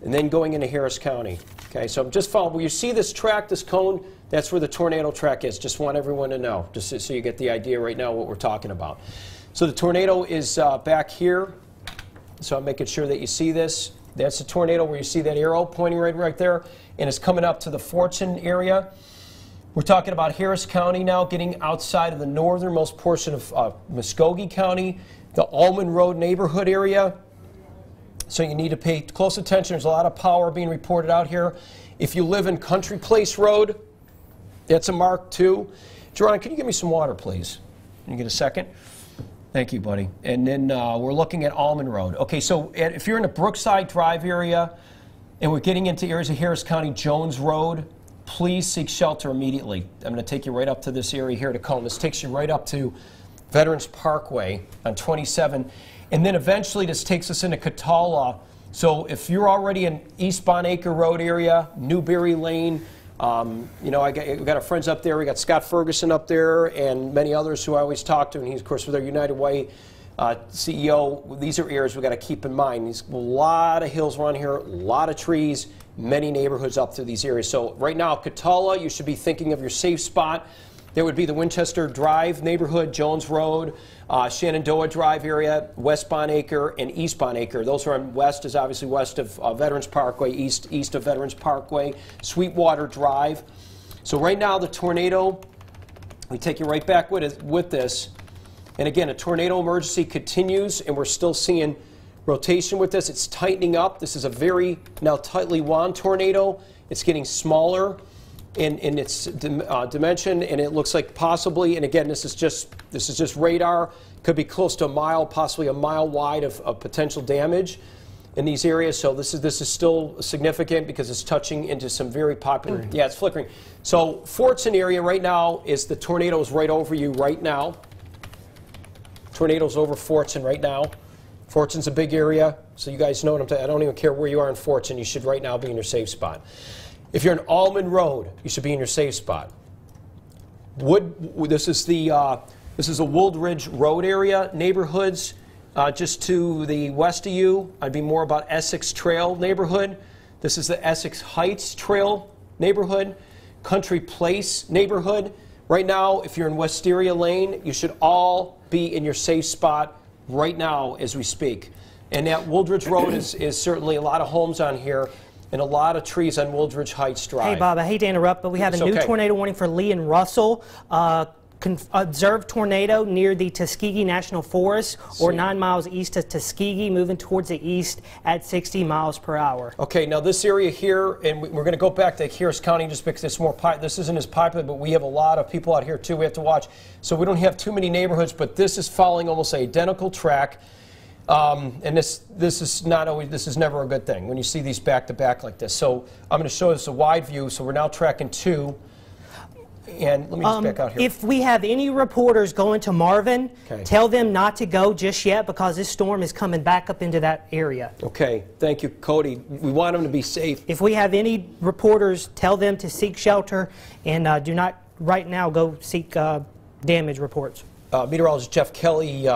and then going into Harris County. Okay, so I'm just following. Where you see this track, this cone, that's where the tornado track is. Just want everyone to know, just so you get the idea right now what we're talking about. So the tornado is back here, so I'm making sure that you see this. That's the tornado where you see that arrow pointing right there, and it's coming up to the Fortson area. We're talking about Harris County now, getting outside of the northernmost portion of Muskogee County, the Almond Road neighborhood area. So you need to pay close attention. There's a lot of power being reported out here. If you live in Country Place Road, that's a mark too. Jerron, can you give me some water, please? Can you get a second? Thank you, buddy. And then we're looking at Almond Road. Okay, so if you're in the Brookside Drive area, and we're getting into areas of Harris County, Jones Road, please seek shelter immediately. I'm going to take you right up to this area here to Cone. This takes you right up to Veterans Parkway on 27. And then eventually this takes us into Catawba. So if you're already in East Bon Acre Road area, Newberry Lane, you know, we got our friends up there. We got Scott Ferguson up there and many others who I always talk to. And he's, of course, with our United Way CEO. These are areas we've got to keep in mind. There's a lot of hills around here, a lot of trees, many neighborhoods up through these areas. So right now, Catawba, you should be thinking of your safe spot. There would be the Winchester Drive neighborhood, Jones Road, Shenandoah Drive area, West Bon Acre, and East Bon Acre. Those are on west, is obviously west of Veterans Parkway, east of Veterans Parkway, Sweetwater Drive. So right now, the tornado, we take you right back with this. And again, a tornado emergency continues, and we're still seeing rotation with this. It's tightening up. This is a very now tightly wound tornado. It's getting smaller in its dimension, and it looks like possibly, and again, this is just radar, could be close to a mile, possibly a mile wide of potential damage in these areas. So this is still significant because it's touching into some very popular. Yeah, it's flickering. So Fortson area right now is the tornado's right over you right now. Tornado's over Fortson right now. Fortson's a big area, so you guys know what I'm talking. I don't even care where you are in Fortson. You should right now be in your safe spot. If you're in Almond Road, you should be in your safe spot. This is a Woodridge Road area neighborhoods. Just to the west of you, I'd be more about Essex Trail neighborhood. This is the Essex Heights Trail neighborhood, Country Place neighborhood. Right now, if you're in Wisteria Lane, you should all be in your safe spot right now as we speak. And that Woodridge Road is certainly a lot of homes on here and a lot of trees on Woodridge Heights Drive. Hey, Bob, I hate to interrupt, but we have a new tornado warning for Lee and Russell. observed tornado near the Tuskegee National Forest, or 9 miles east of Tuskegee, moving towards the east at 60 miles per hour. Okay, now this area here, and we're going to go back to Harris County just because it's more this isn't as popular, but we have a lot of people out here too we have to watch. So we don't have too many neighborhoods, but this is following almost an identical track. And this is never a good thing when you see these back to back like this. So I'm going to show us a wide view. So we're now tracking 2. And let me just back out here. If we have any reporters going to Marvin, tell them not to go just yet because this storm is coming back up into that area. Okay, thank you, Cody. We want them to be safe. If we have any reporters, tell them to seek shelter and do not right now go seek damage reports. Meteorologist Jeff Kelly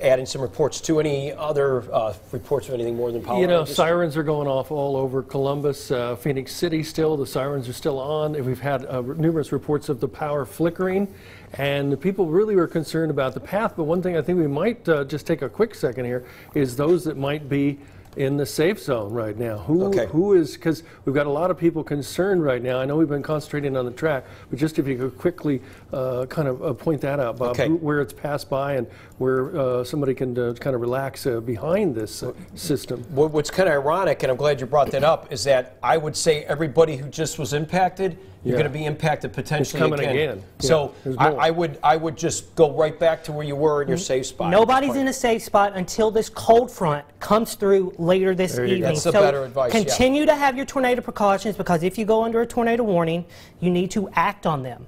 adding some reports to any other reports of anything more than power? You know, sirens are going off all over Columbus, Phoenix City still. The sirens are still on. We've had numerous reports of the power flickering, and the people really were concerned about the path. But one thing I think we might just take a quick second here is those that might be in the safe zone right now. Who is, because we've got a lot of people concerned right now. I know we've been concentrating on the track, but just if you could quickly kind of point that out, Bob, where it's passed by and where somebody can kind of relax behind this system. What's kind of ironic, and I'm glad you brought that up, is that I would say everybody who just was impacted, you're going to be impacted potentially again. So I would just go right back to where you were in your safe spot. Nobody's in a safe spot until this cold front comes through later this evening. That's the better advice. Continue to have your tornado precautions, because if you go under a tornado warning, you need to act on them.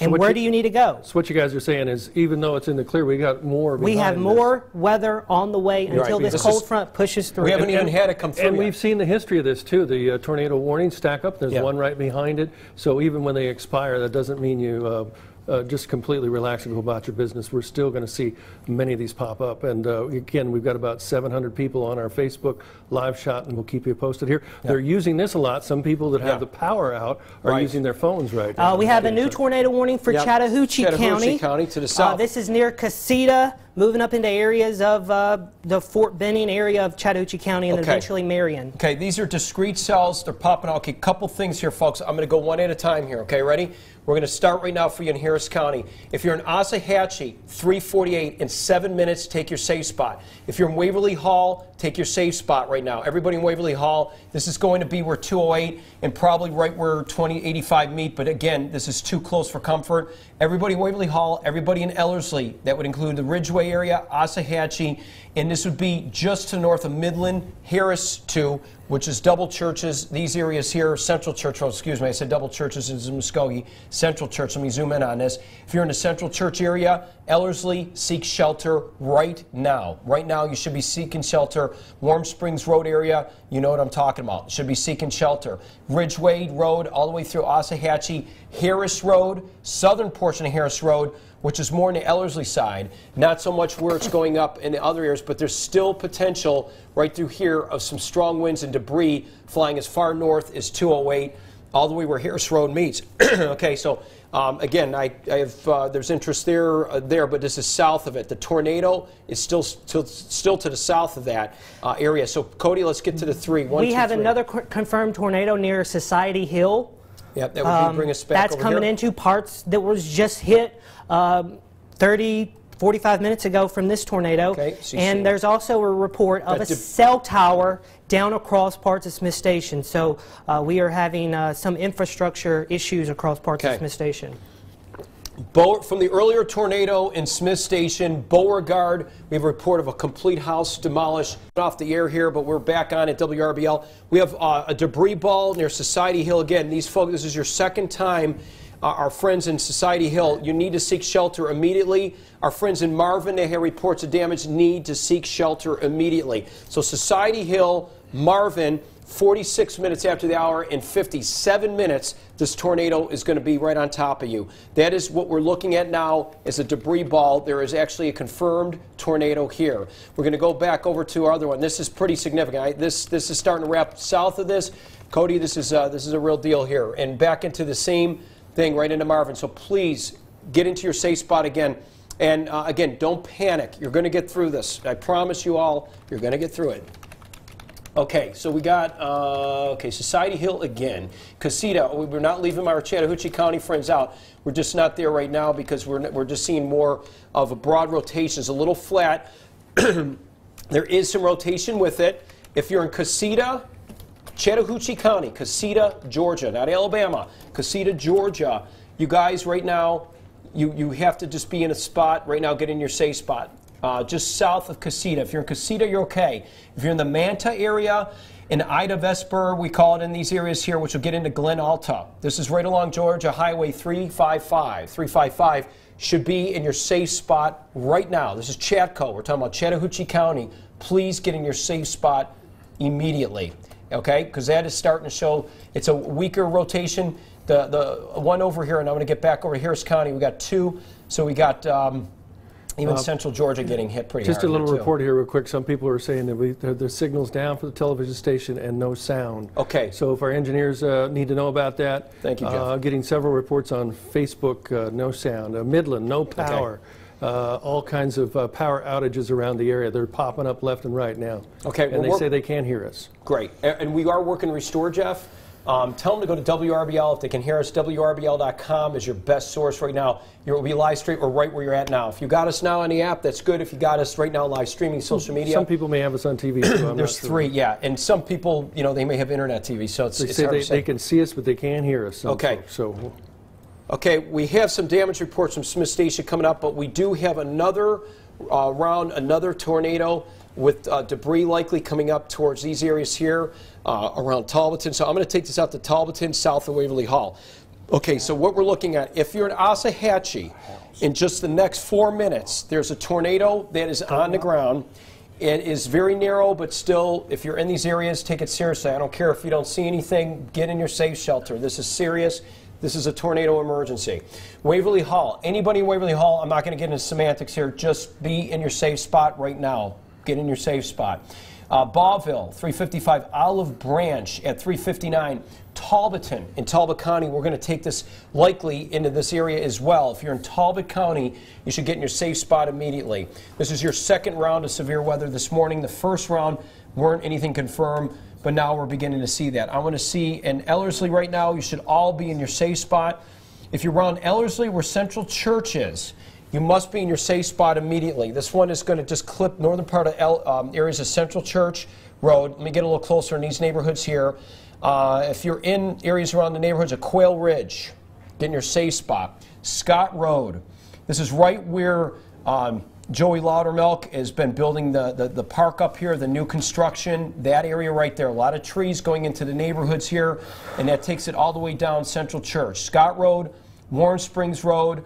And where do you need to go? So what you guys are saying is, even though it's in the clear, we got more. We have more weather on the way until this cold front pushes through. We haven't even had it come through And we've seen the history of this too. The tornado warnings stack up. There's one right behind it. So even when they expire, that doesn't mean you just completely relax and go about your business. We're still going to see many of these pop up. And again, we've got about 700 people on our Facebook live shot, and we'll keep you posted here. They're using this a lot. Some people that have the power out are using their phones right now. We have a new tornado warning for Chattahoochee County. To the south. This is near Casita, moving up into areas of the Fort Benning area of Chattahoochee County, and eventually Marion. Okay, these are discrete cells. They're popping out. Okay, couple things here, folks. I'm going to go one at a time here. Okay, ready? We're going to start right now for you in Harris County. If you're in Osahatchee, 3:48 in 7 minutes, take your safe spot. If you're in Waverly Hall, take your safe spot right now. Everybody in Waverly Hall, this is going to be where 208 and probably right where 2085 meet, but again, this is too close for comfort. Everybody in Waverly Hall, everybody in Ellerslie, that would include the Ridgeway area, Osahatchee, and this would be just to the north of Midland, Harris 2, which is Double Churches, these areas here, Central Church, oh, excuse me, I said Double Churches in Muskogee, Central Church. Let me zoom in on this. If you're in the Central Church area, Ellerslie, seek shelter right now. Right now, you should be seeking shelter. Warm Springs Road area, you know what I'm talking about. Should be seeking shelter. Ridgeway Road, all the way through Osahatchee, Harris Road, southern portion of Harris Road, which is more on the Ellerslie side, not so much where it's going up in the other areas, but there's still potential right through here of some strong winds and debris flying as far north as 208, all the way where Harris Road meets. Okay, so again, I have there's interest there, but this is south of it. The tornado is still to the south of that area. So Cody, let's get to the 3. We have another confirmed tornado near Society Hill. Yeah, that would bring us back. That's coming into parts that was just hit 45 minutes ago from this tornado. Okay, and there's also a report of a cell tower down across parts of Smith Station. So we are having some infrastructure issues across parts of Smith Station. From the earlier tornado in Smith Station, Beauregard, we have a report of a complete house demolished. Off the air here, but we're back on at WRBL. We have a debris ball near Society Hill. Again, these folks, this is your second time. Our friends in Society Hill, you need to seek shelter immediately. Our friends in Marvin, they have reports of damage, need to seek shelter immediately. So Society Hill, Marvin, 46 minutes after the hour, in 57 minutes, this tornado is going to be right on top of you. That is what we're looking at now as a debris ball. There is actually a confirmed tornado here. We're going to go back over to our other one. This is pretty significant. This is starting to wrap south of this. Cody, this is a real deal here. And back into the same thing right into Marvin. So please get into your safe spot again. And again, don't panic. You're going to get through this. I promise you all, you're going to get through it. Okay, so we got, Society Hill again. Casita, we're not leaving our Chattahoochee County friends out. We're just not there right now because we're just seeing more of a broad rotation. It's a little flat. There is some rotation with it. If you're in Casita, Chattahoochee County, Casita, Georgia, not Alabama, Casita, Georgia, you guys right now, you have to just be in a spot right now, get in your safe spot. Just south of Casita. If you're in Casita, you're okay. If you're in the Manta area, in Ida Vesper, we call it in these areas here, which will get into Glen Alta. This is right along Georgia Highway 355. 355 should be in your safe spot right now. This is Chatco. We're talking about Chattahoochee County. Please get in your safe spot immediately, okay? Because that is starting to show it's a weaker rotation. The one over here, and I'm going to get back over to Harris County, we got two. So we got even Central Georgia getting hit pretty hard. Just a little report here real quick. Some people are saying that the signal's down for the television station and no sound. Okay. So if our engineers need to know about that. Thank you, Jeff. Getting several reports on Facebook, no sound. Midland, no power. Okay. All kinds of power outages around the area. They're popping up left and right now. Okay. And they say they can't hear us. Great. And we are working to restore, Jeff. Tell them to go to WRBL if they can hear us. WRBL.com is your best source right now. You'll be live stream or right where you're at now. If you got us now on the app, that's good. If you got us right now live streaming social media. Some people may have us on TV. So there's three, yeah. And some people, you know, they may have internet TV. So it's hard to say. They can see us, but they can't hear us. Okay. So. Okay, we have some damage reports from Smith Station coming up, but we do have another another tornado with debris likely coming up towards these areas here around Talbotton. So I'm going to take this out to Talbotton, south of Waverly Hall. Okay, so what we're looking at, if you're in Osahatchee, in just the next 4 minutes, there's a tornado that is on the ground. It is very narrow, but still, if you're in these areas, take it seriously. I don't care if you don't see anything, get in your safe shelter. This is serious. This is a tornado emergency. Waverly Hall, anybody in Waverly Hall, I'm not going to get into semantics here, just be in your safe spot right now. Get in your safe spot. Ballville, 355, Olive Branch at 359, Talbotton in Talbot County. We're going to take this likely into this area as well. If you're in Talbot County, you should get in your safe spot immediately. This is your second round of severe weather this morning. The first round weren't anything confirmed, but now we're beginning to see that. I want to see in Ellerslie right now, you should all be in your safe spot. If you're around Ellerslie where Central Church is, you must be in your safe spot immediately. This one is going to just clip northern part of areas of Central Church Road. Let me get a little closer in these neighborhoods here. If you're in areas around the neighborhoods of Quail Ridge, get in your safe spot. Scott Road. This is right where Joey Loudermilk has been building the park up here, the new construction, that area right there. A lot of trees going into the neighborhoods here, and that takes it all the way down Central Church. Scott Road, Warren Springs Road,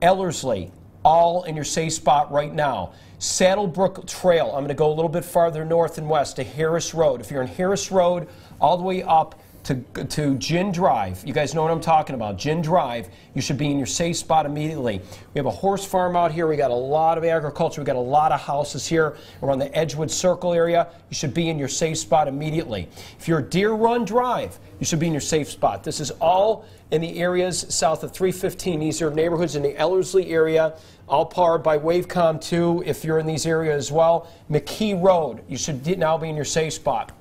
Ellerslie, all in your safe spot right now. Saddlebrook Trail, I'm going to go a little bit farther north and west to Harris Road. If you're in Harris Road, all the way up to Gin Drive, you guys know what I'm talking about, Gin Drive, you should be in your safe spot immediately. We have a horse farm out here. We got a lot of agriculture. We got a lot of houses here around the Edgewood Circle area. You should be in your safe spot immediately. If you're Deer Run Drive, you should be in your safe spot. This is all in the areas south of 315. These are neighborhoods in the Ellerslie area, all powered by Wavecom 2 if you're in these areas as well. McKee Road, you should now be in your safe spot.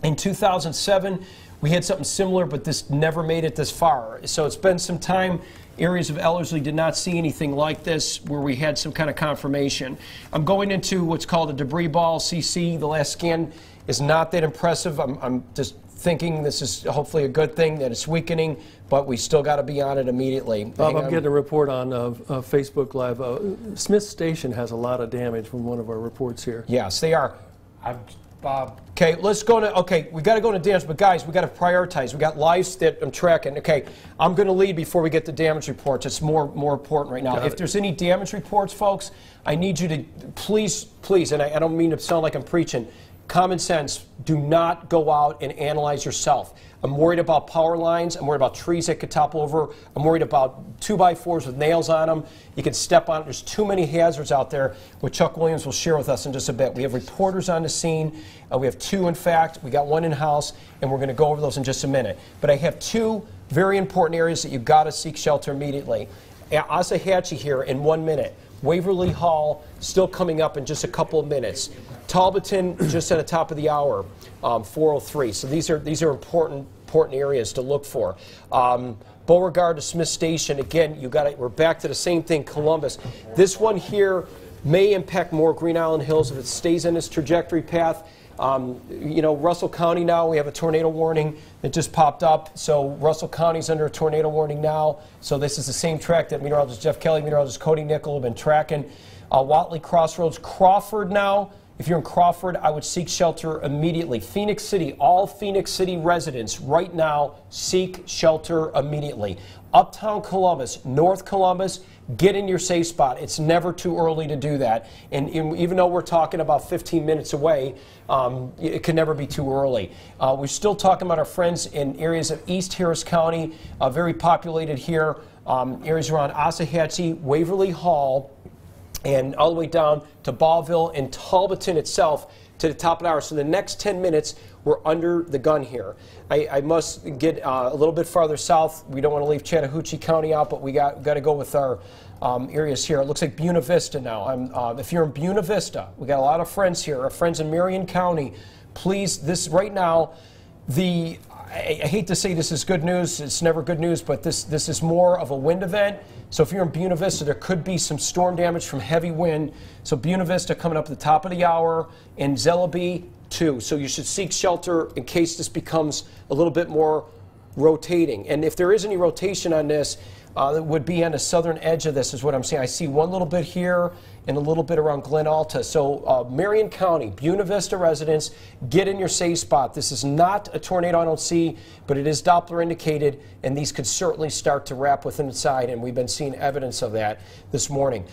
In 2007, we had something similar, but this never made it this far. So it's been some time. Areas of Ellerslie did not see anything like this where we had some kind of confirmation. I'm going into what's called a debris ball, CC. The last scan is not that impressive. I'm just thinking this is hopefully a good thing, that it's weakening, but we still got to be on it immediately. Bob, I'm getting a report on Facebook Live. Smith Station has a lot of damage from one of our reports here. Yes, they are. Bob. Okay, let's go to, we got to go to damage, but guys, we got to prioritize. We got lives that I'm tracking. Okay, I'm going to lead before we get the damage reports. It's more important right now. If there's any damage reports, folks, I need you to please, and I don't mean to sound like I'm preaching, common sense, do not go out and analyze yourself. I'm worried about power lines. I'm worried about trees that could topple over. I'm worried about 2x4s with nails on them. You can step on it. There's too many hazards out there, which Chuck Williams will share with us in just a bit. We have reporters on the scene. We have two, in fact. We got one in-house, and we're going to go over those in just a minute. But I have two very important areas that you've got to seek shelter immediately. Osahatchee here in 1 minute. Waverly Hall still coming up in just a couple of minutes. Talbotton, just at the top of the hour, 403. So these are important areas to look for. Beauregard to Smith Station, again, we're back to the same thing, Columbus. This one here may impact more Green Island Hills if it stays in its trajectory path. You know, Russell County now, we have a tornado warning that just popped up. So Russell County's under a tornado warning now. So this is the same track that meteorologist Jeff Kelly, meteorologist Cody Nickel have been tracking. Watley Crossroads, Crawford now. If you're in Crawford, I would seek shelter immediately. Phoenix City, all Phoenix City residents right now seek shelter immediately. Uptown Columbus, North Columbus, get in your safe spot. It's never too early to do that. And even though we're talking about 15 minutes away, it can never be too early. We're still talking about our friends in areas of East Harris County, very populated here, areas around Osahatchee, Waverly Hall, and all the way down to Ballville and Talbotton itself to the top of the hour. So the next 10 minutes, we're under the gun here. I must get a little bit farther south. We don't want to leave Chattahoochee County out, but we got to go with our areas here. It looks like Buena Vista now. If you're in Buena Vista, we got a lot of friends here. Our friends in Marion County, please, this right now, I hate to say this is good news. It's never good news, but this is more of a wind event. So if you're in Buena Vista, there could be some storm damage from heavy wind. So Buena Vista coming up at the top of the hour, and Zellaby too. So you should seek shelter in case this becomes a little bit more rotating. And if there is any rotation on this, it would be on the southern edge of this is what I'm saying. I see one little bit here and a little bit around Glen Alta. So Marion County, Buena Vista residents, get in your safe spot. This is not a tornado I don't see, but it is Doppler indicated, and these could certainly start to wrap within the side, and we've been seeing evidence of that this morning.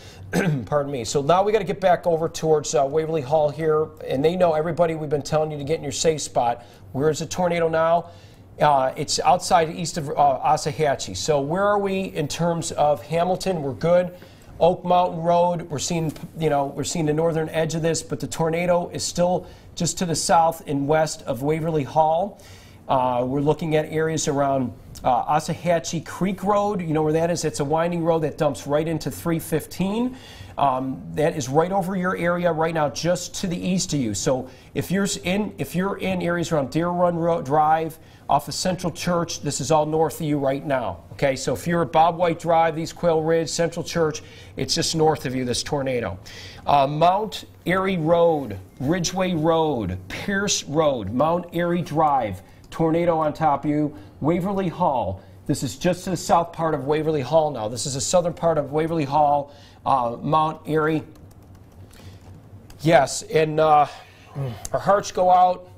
Pardon me. So now we got to get back over towards Waverly Hall here, and they know, everybody, we've been telling you to get in your safe spot. Where is the tornado now? It's outside east of Osahatchee. So where are we in terms of Hamilton? We're good. Oak Mountain Road, we're seeing the northern edge of this, but the tornado is still just to the south and west of Waverly Hall. We're looking at areas around Osahatchee Creek Road. You know where that is? It's a winding road that dumps right into 315. That is right over your area right now, just to the east of you. So if you're in areas around Deer Run Road Drive, off of Central Church, this is all north of you right now. Okay, so if you're at Bob White Drive, East Quail Ridge, Central Church, it's just north of you, this tornado. Mount Airy Road, Ridgeway Road, Pierce Road, Mount Airy Drive, tornado on top of you. Waverly Hall, this is just to the south part of Waverly Hall now. This is the southern part of Waverly Hall, Mount Airy. Yes, and our hearts go out.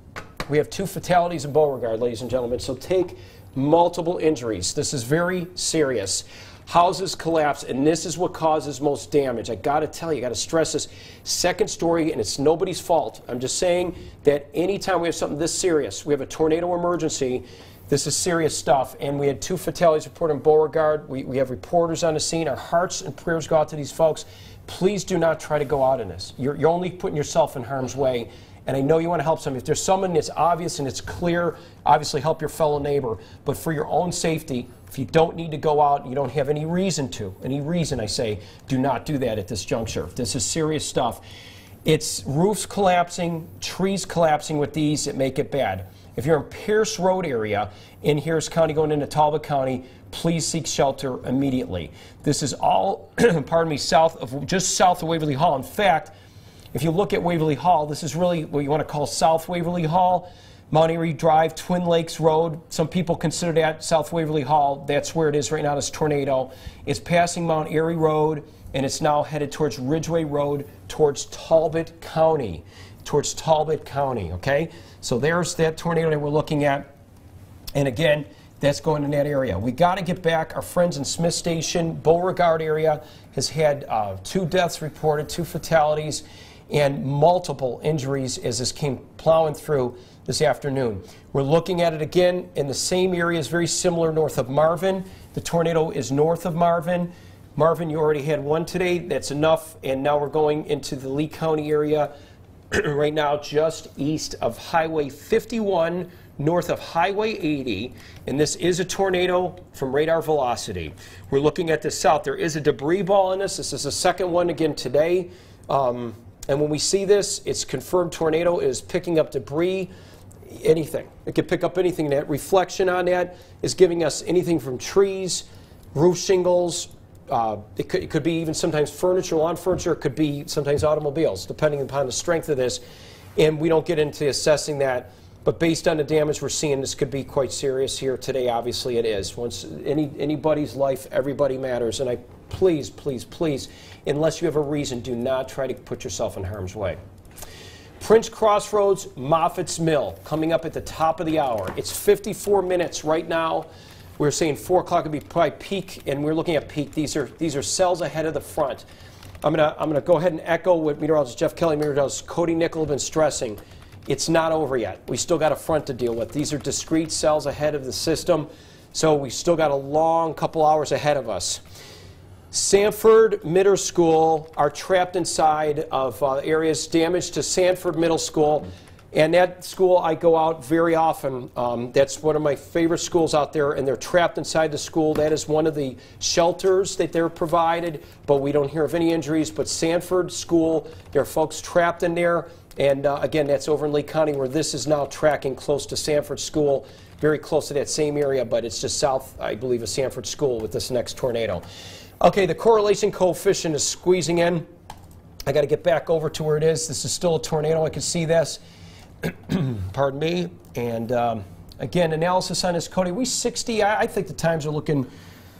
We have 2 fatalities in Beauregard, ladies and gentlemen, so take multiple injuries. This is very serious. Houses collapse, and this is what causes most damage. I got to tell you, I got to stress this. Second story, and it's nobody's fault. I'm just saying that anytime we have something this serious, we have a tornado emergency, this is serious stuff. And we had 2 fatalities reported in Beauregard. We have reporters on the scene. Our hearts and prayers go out to these folks. Please do not try to go out in this. You're only putting yourself in harm's way. And I know you want to help somebody. If there's someone that's obvious and it's clear, obviously help your fellow neighbor. But for your own safety, if you don't need to go out, you don't have any reason to, I say, do not do that at this juncture. This is serious stuff. It's roofs collapsing, trees collapsing with these that make it bad. If you're in Pierce Road area in Harris County going into Talbot County, please seek shelter immediately. This is all, pardon me, just south of Waverly Hall. In fact, if you look at Waverly Hall, this is really what you want to call South Waverly Hall, Mount Airy Drive, Twin Lakes Road. Some people consider that South Waverly Hall. That's where it is right now, this tornado. It's passing Mount Airy Road, and it's now headed towards Ridgeway Road, towards Talbot County. Okay? So there's that tornado that we're looking at. And again, that's going in that area. We got to get back. Our friends in Smith Station, Beauregard area has had 2 deaths reported, 2 fatalities, and multiple injuries as this came plowing through this afternoon. We're looking at it again in the same areas, very similar north of Marvin. The tornado is north of Marvin. Marvin, you already had 1 today. That's enough. And now we're going into the Lee County area right now, just east of Highway 51, north of Highway 80. And this is a tornado from radar velocity. We're looking at the south. There is a debris ball in this. This is the second one again today. And when we see this, it's confirmed tornado is picking up debris, anything. It could pick up anything. That reflection on that is giving us anything from trees, roof shingles. It could be even sometimes furniture, lawn furniture. It could be sometimes automobiles, depending upon the strength of this. And we don't get into assessing that. But based on the damage we're seeing, this could be quite serious here today. Obviously, it is. Once anybody's life, everybody matters. And I please, please, please, unless you have a reason, do not try to put yourself in harm's way. Prince Crossroads, Moffitt's Mill, coming up at the top of the hour. It's 54 minutes right now. We're saying 4 o'clock would be probably peak, and we're looking at peak. These are cells ahead of the front. I'm gonna go ahead and echo what meteorologist Jeff Kelly, meteorologist Cody Nickel have been stressing. It's not over yet. We still got a front to deal with. These are discrete cells ahead of the system, so we still got a long couple hours ahead of us. Sanford Middle School are trapped inside of areas damaged to Sanford Middle School. And that school, I go out very often. That's one of my favorite schools out there, and they're trapped inside the school. That is one of the shelters that they're provided, but we don't hear of any injuries. But Sanford School, there are folks trapped in there. And again, that's over in Lee County, where this is now tracking close to Sanford School, very close to that same area, but it's just south, I believe, of Sanford School with this next tornado. Okay, the correlation coefficient is squeezing in. I got to get back over to where it is. This is still a tornado. I can see this. Pardon me. And again, analysis on this, Cody. We 60. I think the times are looking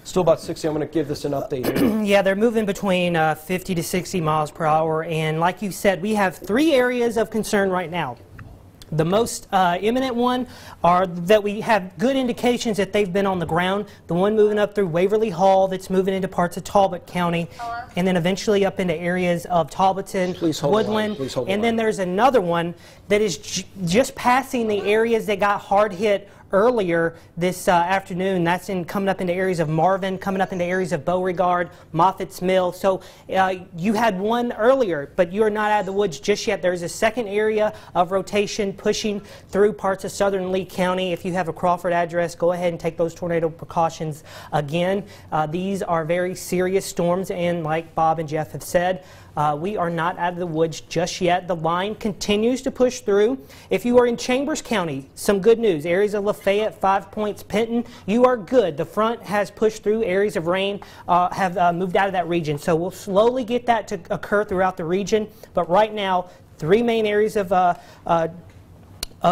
still about 60. I'm going to give this an update here. Yeah, they're moving between 50 to 60 miles per hour. And like you said, we have 3 areas of concern right now. The most imminent one are that we have good indications that they've been on the ground. The one moving up through Waverly Hall that's moving into parts of Talbot County, and then eventually up into areas of Talbotton, Woodland. And then there's another one that is just passing the areas that got hard hit earlier this afternoon. That's coming up into areas of Marvin, coming up into areas of Beauregard, Moffitt's Mill. So you had one earlier, but you are not out of the woods just yet. There's a second area of rotation pushing through parts of southern Lee County. If you have a Crawford address, go ahead and take those tornado precautions again. These are very serious storms, and like Bob and Jeff have said, we are not out of the woods just yet. The line continues to push through. If you are in Chambers County, some good news. Areas of Lafayette, 5 Points, Penton, you are good. The front has pushed through. Areas of rain have moved out of that region. So we'll slowly get that to occur throughout the region. But right now, 3 main areas of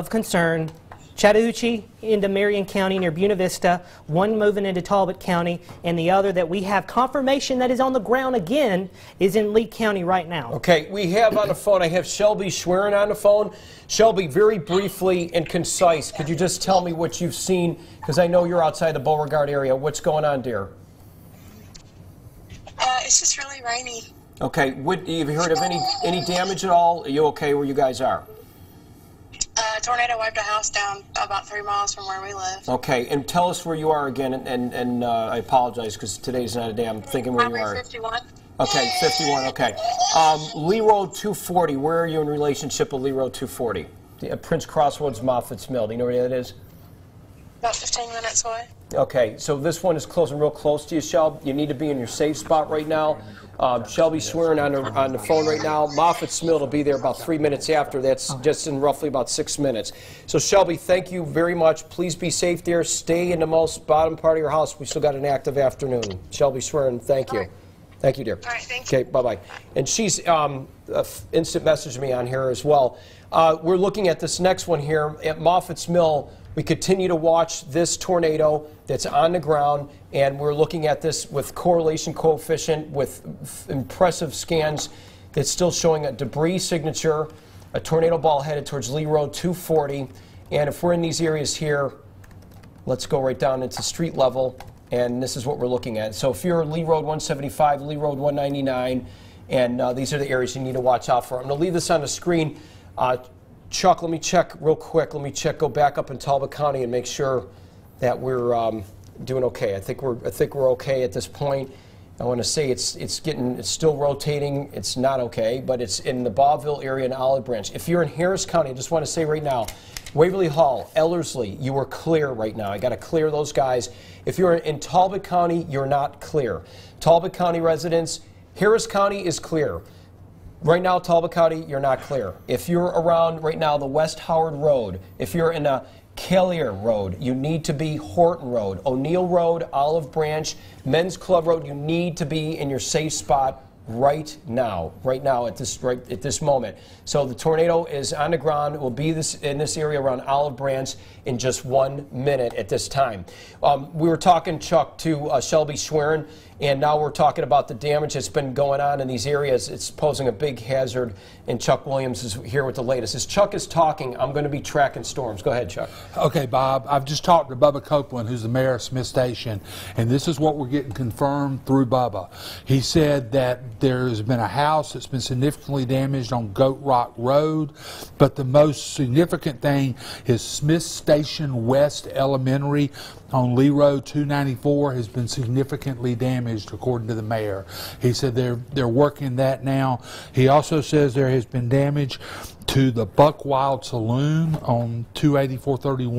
concern. Chattahoochee into Marion County near Buena Vista, one moving into Talbot County, and the other that we have confirmation that is on the ground again is in Lee County right now. Okay, we have on the phone, I have Shelby Schwerin on the phone. Shelby, very briefly and concise, could you just tell me what you've seen, because I know you're outside the Beauregard area. What's going on, dear? It's just really rainy. Okay, have you heard of any damage at all? Are you okay where you guys are? Tornado wiped a house down about 3 miles from where we live. Okay, and tell us where you are again, and I apologize because today's not a day. I'm thinking where you are. 51. Okay, 51, okay. Lee Road 240, where are you in relationship with Lee Road 240? Prince Crossroads, Moffitt's Mill. Do you know where that is? About 15 minutes away. Okay, so this one is closing real close to you, Shelby. You need to be in your safe spot right now. Shelby Schwerin on the phone right now. Moffitt's Mill will be there about 3 minutes after. That's just in roughly about 6 minutes. So Shelby, thank you very much. Please be safe there. Stay in the most bottom part of your house. We still got an active afternoon. Shelby Schwerin, thank you. Right. Thank you, dear. All right, thank you. Okay, bye-bye. And she's instant messaged me on here as well. We're looking at this next one here at Moffitt's Mill. We continue to watch this tornado that's on the ground, and we're looking at this with correlation coefficient with impressive scans that's still showing a debris signature, a tornado ball headed towards Lee Road 240. And if we're in these areas here, let's go right down into street level, and this is what we're looking at. So if you're Lee Road 175, Lee Road 199, and these are the areas you need to watch out for. I'm going to leave this on the screen. Chuck, let me check real quick. Let me go back up in Talbot County and make sure that we're doing okay. I think we're okay at this point. I want to say it's still rotating. It's not okay, but it's in the Bonneville area and Olive Branch. If you're in Harris County, I just want to say right now, Waverly Hall, Ellerslie, you are clear right now. I got to clear those guys. If you're in Talbot County, you're not clear. Talbot County residents, Harris County is clear. Right now, Talbot County, you're not clear. If you're around right now the West Howard Road, if you're in a Kellier Road, you need to be Horton Road, O'Neill Road, Olive Branch, Men's Club Road. You need to be in your safe spot right now at this moment. So the tornado is on the ground. It will be in this area around Olive Branch in just 1 minute at this time. We were talking, Chuck, to Shelby Schwerin, and now we're talking about the damage that's been going on in these areas. It's posing a big hazard, and Chuck Williams is here with the latest. As Chuck is talking, I'm going to be tracking storms. Go ahead, Chuck. Okay, Bob. I've just talked to Bubba Copeland, who's the mayor of Smith Station, and this is what we're getting confirmed through Bubba. He said that there's been a house that's been significantly damaged on Goat Rock Road, but the most significant thing is Smith Station West Elementary on Lee Road 294 has been significantly damaged, according to the mayor. He said they're working that now. He also says there has been damage to the Buck Wild Saloon on 28431.